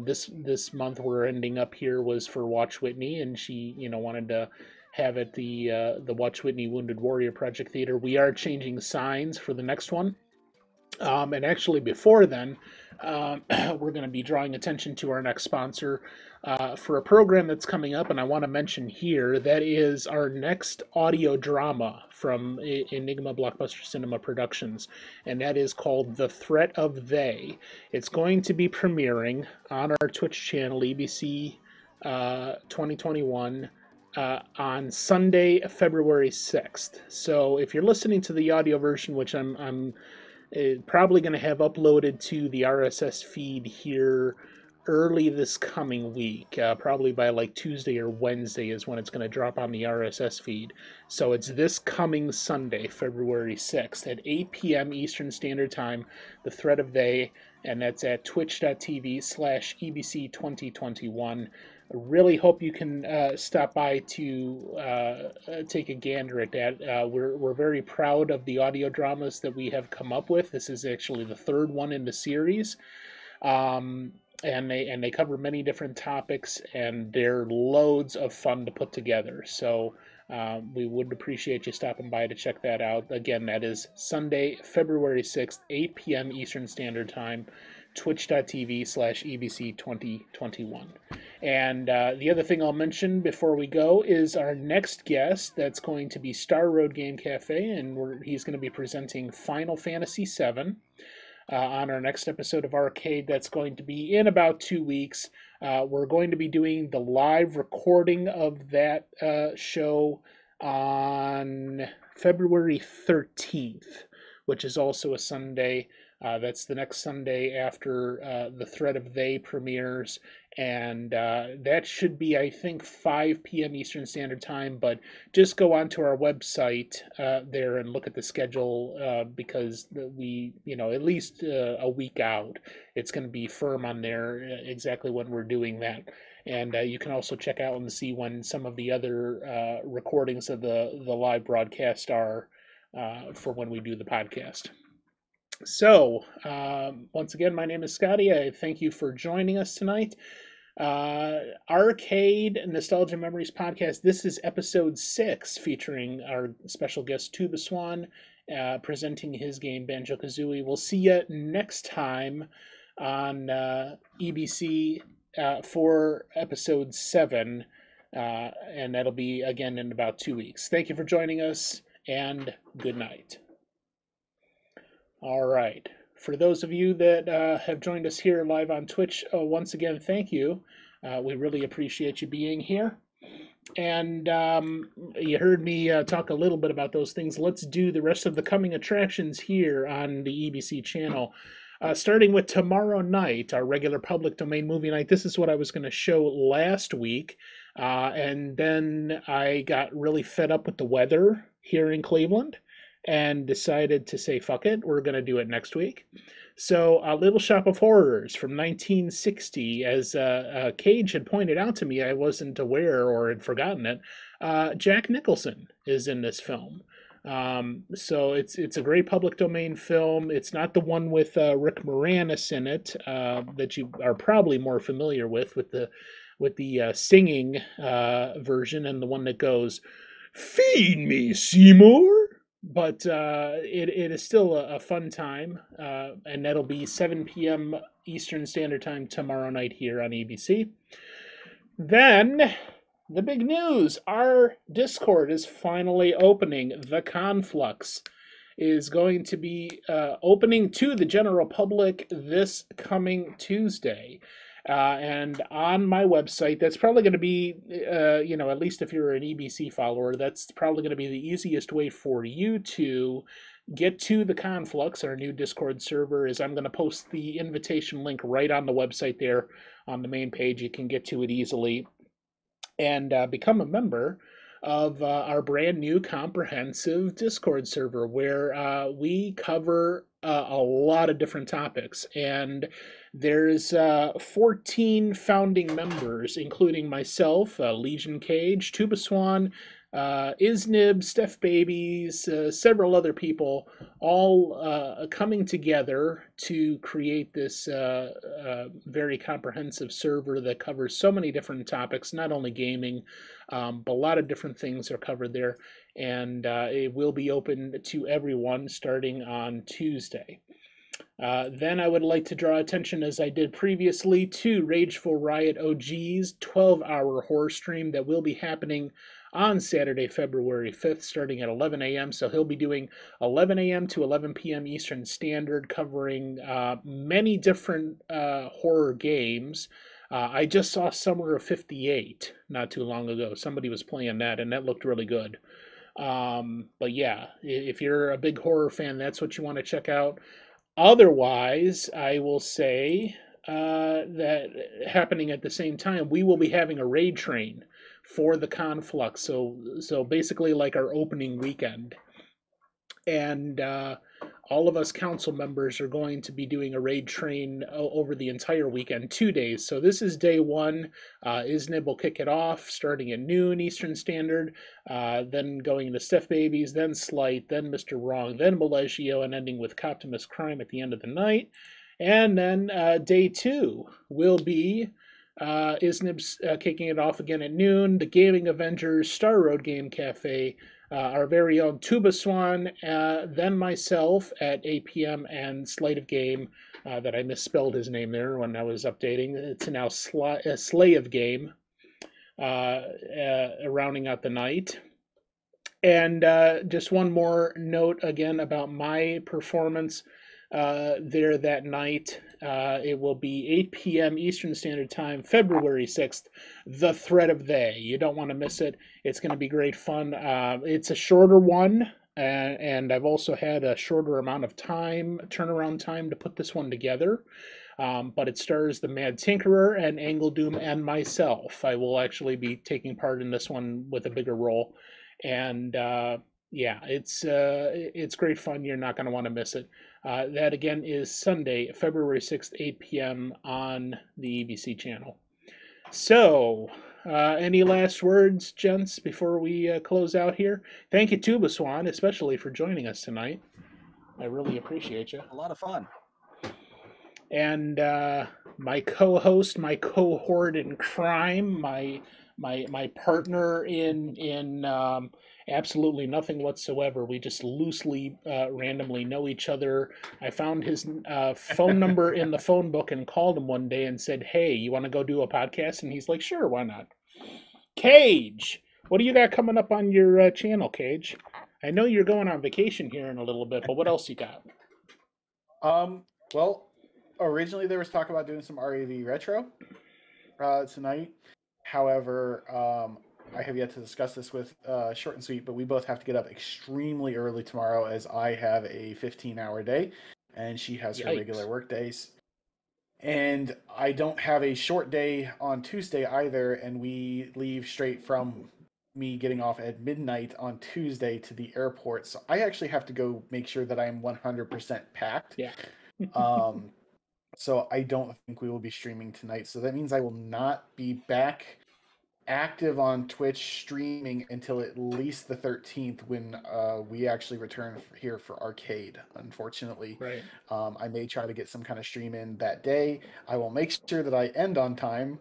This month we're ending up here was for Watch Whitney, and she wanted to have it the Watch Whitney Wounded Warrior Project Theater. We are changing signs for the next one. And actually, before then, we're going to be drawing attention to our next sponsor for a program that's coming up, and I want to mention here that is our next audio drama from Enigma Blockbuster Cinema Productions, and that is called The Threat of They. It's going to be premiering on our Twitch channel, EBC 2021. On Sunday, February 6th. So if you're listening to the audio version, which I'm probably going to have uploaded to the RSS feed here early this coming week, probably by like Tuesday or Wednesday is when it's going to drop on the RSS feed. So it's this coming Sunday, February 6th at 8 p.m. Eastern Standard Time, The Threat of They, and that's at twitch.tv/EBC2021. I really hope you can stop by to take a gander at that. We're very proud of the audio dramas that we have come up with. This is actually the third one in the series, and they cover many different topics, and they're loads of fun to put together. So we would appreciate you stopping by to check that out. Again, that is Sunday, February 6th, 8 p.m. Eastern Standard Time, twitch.tv/EBC2021. And the other thing I'll mention before we go is our next guest. That's going to be Star Road Game Cafe, and he's going to be presenting Final Fantasy VII on our next episode of Arcade. That's going to be in about 2 weeks. We're going to be doing the live recording of that show on February 13th, which is also a Sunday. That's the next Sunday after The Threat of They premieres, and that should be, I think, 5 p.m. Eastern Standard Time, but just go onto our website there and look at the schedule because we, at least a week out, it's going to be firm on there exactly when we're doing that. And you can also check out and see when some of the other recordings of the live broadcast are for when we do the podcast. So, once again, my name is Scotty. I thank you for joining us tonight. Arcade Nostalgia Memories podcast. This is episode 6, featuring our special guest TubaSwan presenting his game Banjo-Kazooie. We'll see you next time on EBC for episode 7, and that'll be again in about 2 weeks. Thank you for joining us, and good night. All right. For those of you that have joined us here live on Twitch, once again, thank you. We really appreciate you being here. And you heard me talk a little bit about those things. Let's do the rest of the coming attractions here on the EBC channel. Starting with tomorrow night, our regular public domain movie night. This is what I was going to show last week. And then I got really fed up with the weather here in Cleveland and decided to say, fuck it, we're going to do it next week. So, Little Shop of Horrors from 1960, as Cage had pointed out to me, I wasn't aware or had forgotten it. Jack Nicholson is in this film. So it's a great public domain film. It's not the one with Rick Moranis in it that you are probably more familiar with the singing version, and the one that goes, "Feed me, Seymour." But it is still a fun time, and that'll be 7 p.m. Eastern Standard Time tomorrow night here on ABC. Then, the big news, our Discord is finally opening. The Conflux is going to be opening to the general public this coming Tuesday. And on my website, that's probably going to be, at least if you're an EBC follower, that's probably going to be the easiest way for you to get to the Conflux, our new Discord server, is I'm going to post the invitation link right on the website there on the main page. You can get to it easily and become a member of our brand new comprehensive Discord server where we cover a lot of different topics. And there's 14 founding members, including myself, Legion Cage, TubaSwan, Isnib, Steph Babies, several other people, all coming together to create this very comprehensive server that covers so many different topics, not only gaming, but a lot of different things are covered there, and it will be open to everyone starting on Tuesday. Then I would like to draw attention, as I did previously, to Rageful Riot OG's 12-hour horror stream that will be happening on Saturday, February 5th, starting at 11 a.m. So he'll be doing 11 a.m. to 11 p.m. Eastern Standard, covering many different horror games. I just saw Summer of '58 not too long ago. Somebody was playing that, and that looked really good. But yeah, if you're a big horror fan, that's what you want to check out. Otherwise, I will say that happening at the same time, we will be having a raid train for the Conflux. So basically like our opening weekend. And all of us council members are going to be doing a raid train over the entire weekend, 2 days. So this is day one. Isnib will kick it off starting at noon Eastern Standard, then going into Steph Babies, then Slight, then Mr. Wrong, then Millegio, and ending with Coptimus Crime at the end of the night. And then day two will be Isnib's kicking it off again at noon, the Gaming Avengers, Star Road Game Cafe, our very own TubaSwan, then myself at 8 p.m. and Slate of Game, that I misspelled his name there when I was updating. It's now Slay of Game, rounding out the night. And just one more note again about my performance there that night. It will be 8 p.m. Eastern Standard Time, February 6th, The Threat of They. You don't want to miss it. It's going to be great fun. It's a shorter one, and I've also had a shorter amount of turnaround time to put this one together. But it stars the Mad Tinkerer and Angle Doom and myself. I will actually be taking part in this one with a bigger role. And yeah, it's great fun. You're not going to want to miss it. That again is Sunday, February 6th, 8 p.m. on the EBC channel. So, any last words, gents, before we close out here? Thank you, TubaSwan, especially for joining us tonight. I really appreciate you. A lot of fun. And my co-host, my cohort in crime, my partner in absolutely nothing whatsoever. We just loosely, randomly know each other. I found his phone number in the phone book and called him one day and said, "Hey, you want to go do a podcast?" And he's like, "Sure, why not?" Cage, what do you got coming up on your channel, Cage? I know you're going on vacation here in a little bit, but what else you got? Well, originally there was talk about doing some RAV retro tonight. However, I have yet to discuss this with Short and Sweet, but we both have to get up extremely early tomorrow as I have a 15-hour day and she has her regular Yikes. work days. And I don't have a short day on Tuesday either, and we leave straight from me getting off at midnight on Tuesday to the airport. So I actually have to go make sure that I'm 100% packed. Yeah. So I don't think we will be streaming tonight. So that means I will not be back active on Twitch streaming until at least the 13th when we actually return here for RCADE, unfortunately. Right. I may try to get some kind of stream in that day. I will make sure that I end on time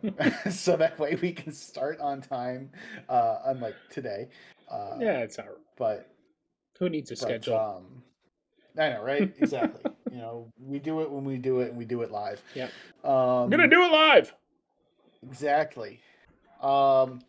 so that way we can start on time, unlike today. Yeah, it's all right. But who needs a schedule? I know, right? Exactly. You know, we do it when we do it, and we do it live. Yeah. I'm gonna do it live. Exactly. So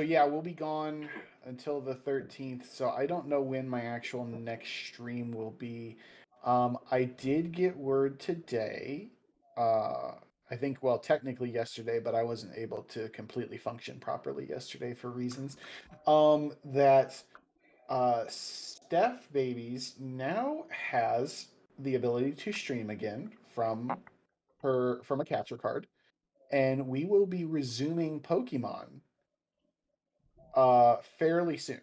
yeah, we'll be gone until the 13th. So I don't know when my actual next stream will be. I did get word today. I think, well, technically yesterday, but I wasn't able to completely function properly yesterday for reasons. That Steph Babies now has the ability to stream again from a capture card, and we will be resuming Pokemon fairly soon.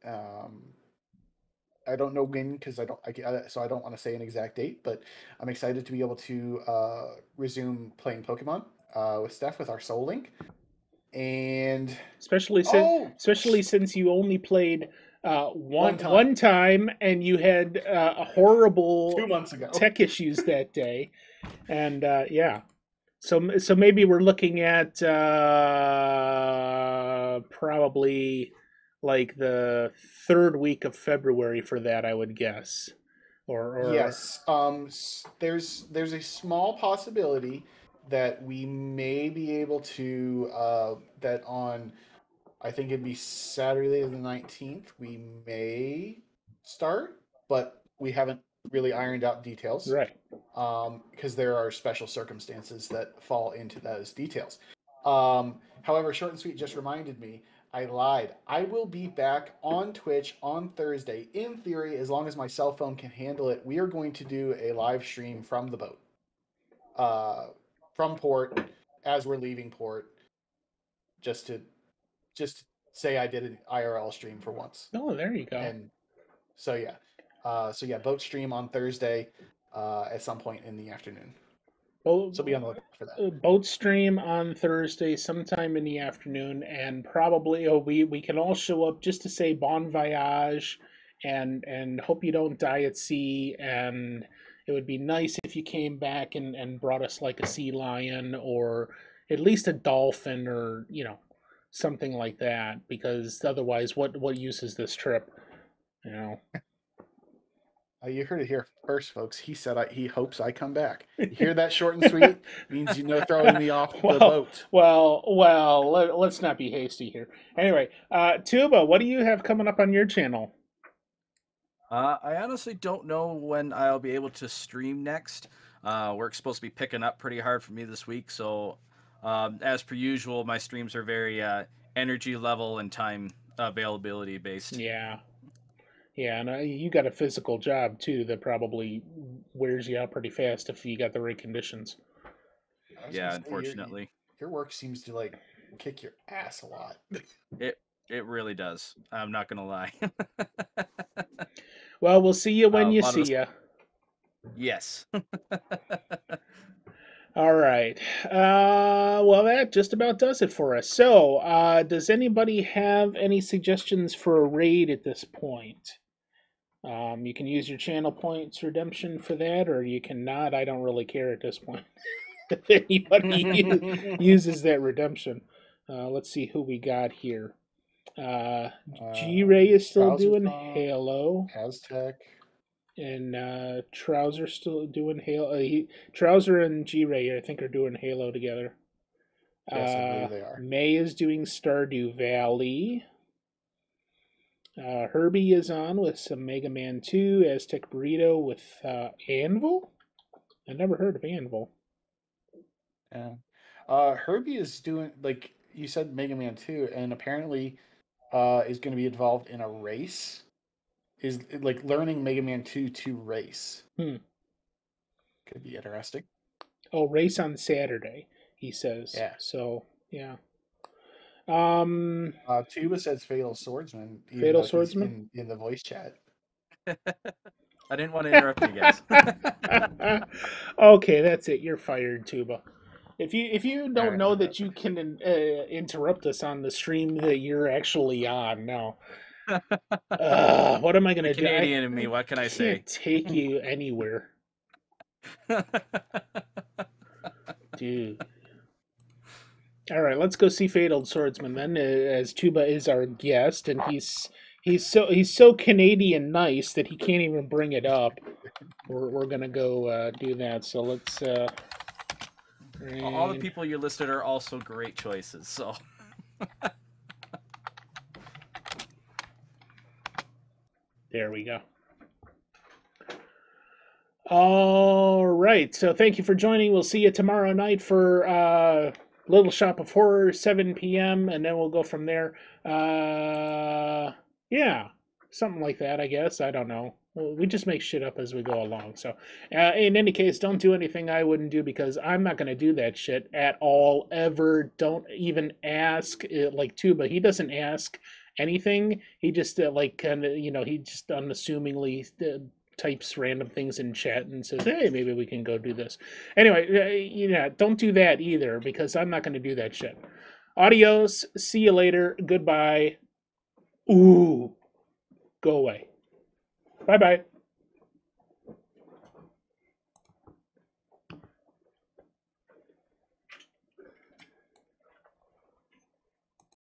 I don't know when because so I don't want to say an exact date, but I'm excited to be able to resume playing Pokemon with Steph with our Soul Link, and especially since you only played one time and you had a horrible 2 months ago tech issues that day, and yeah. So maybe we're looking at probably like the 3rd week of February for that, I would guess. Or yes, there's a small possibility that we may be able to that on, I think it'd be Saturday the 19th, we may start, but we haven't really ironed out details. Right. Because there are special circumstances that fall into those details. However, Short and Sweet just reminded me, I lied. I will be back on Twitch on Thursday. In theory, as long as my cell phone can handle it, we are going to do a live stream from the boat. From port, as we're leaving port. Just to say I did an IRL stream for once. Oh, there you go. And so yeah. Boat stream on Thursday at some point in the afternoon. So be on the lookout for that. Boat stream on Thursday, sometime in the afternoon, and probably we can all show up just to say bon voyage, and hope you don't die at sea. And it would be nice if you came back and brought us like a sea lion or at least a dolphin or something like that, because otherwise, what use is this trip? You heard it here first, folks. He said he hopes I come back. You hear that, Short and Sweet? Means throwing me off the boat. Well, let's not be hasty here. Anyway, Tuba, what do you have coming up on your channel? I honestly don't know when I'll be able to stream next. Work's supposed to be picking up pretty hard for me this week, so as per usual, my streams are very energy level and time availability based. Yeah. Yeah, and you got a physical job too that probably wears you out pretty fast if you got the right conditions. Yeah, unfortunately. Your work seems to like kick your ass a lot. It really does. I'm not gonna lie. Well, we'll see you when you see you. Yes. All right. Well, that just about does it for us. So, does anybody have any suggestions for a raid at this point? You can use your channel points redemption for that, or you cannot. I don't really care at this point. If anybody uses that redemption. Let's see who we got here. G-Ray is still Trousers doing on, Halo, Aztec. and Trouser still doing Halo. Trouser and G-Ray, I think, are doing Halo together. Yes, I believe they are. May is doing Stardew Valley. Herbie is on with some Mega Man 2. Aztec Burrito with Anvil. I never heard of Anvil. Yeah. Herbie is doing, like you said, Mega Man 2, and apparently is going to be involved in a race. Is like learning Mega Man 2 to race. Hmm. Could be interesting. Oh, race on Saturday, he says. Yeah. So, yeah. Tuba says Fatal Swordsman. Even Fatal though he's Swordsman? in the voice chat. I didn't want to interrupt you guys. Okay, that's it. You're fired, Tuba. If you don't Alright. know that you can interrupt us on the stream that you're actually on, no. What am I gonna The do? Canadian in me, what can I say? Can't take you anywhere, dude. All right, let's go see Fatal Swordsman then, as Tuba is our guest, and he's so Canadian nice that he can't even bring it up. We're gonna go do that. So let's. All the people you listed are also great choices. So. There we go. All right. So thank you for joining. We'll see you tomorrow night for Little Shop of Horror, 7 p.m. And then we'll go from there. Yeah, something like that, I guess. I don't know. We just make shit up as we go along. So in any case, don't do anything I wouldn't do, because I'm not going to do that shit at all, ever. Don't even ask. Like Tuba, he doesn't ask anything. He just like kind of, he just unassumingly types random things in chat and says, hey, maybe we can go do this. Anyway, don't do that either, because I'm not going to do that shit. Adios. See you later. Goodbye. Ooh. Go away. Bye-bye.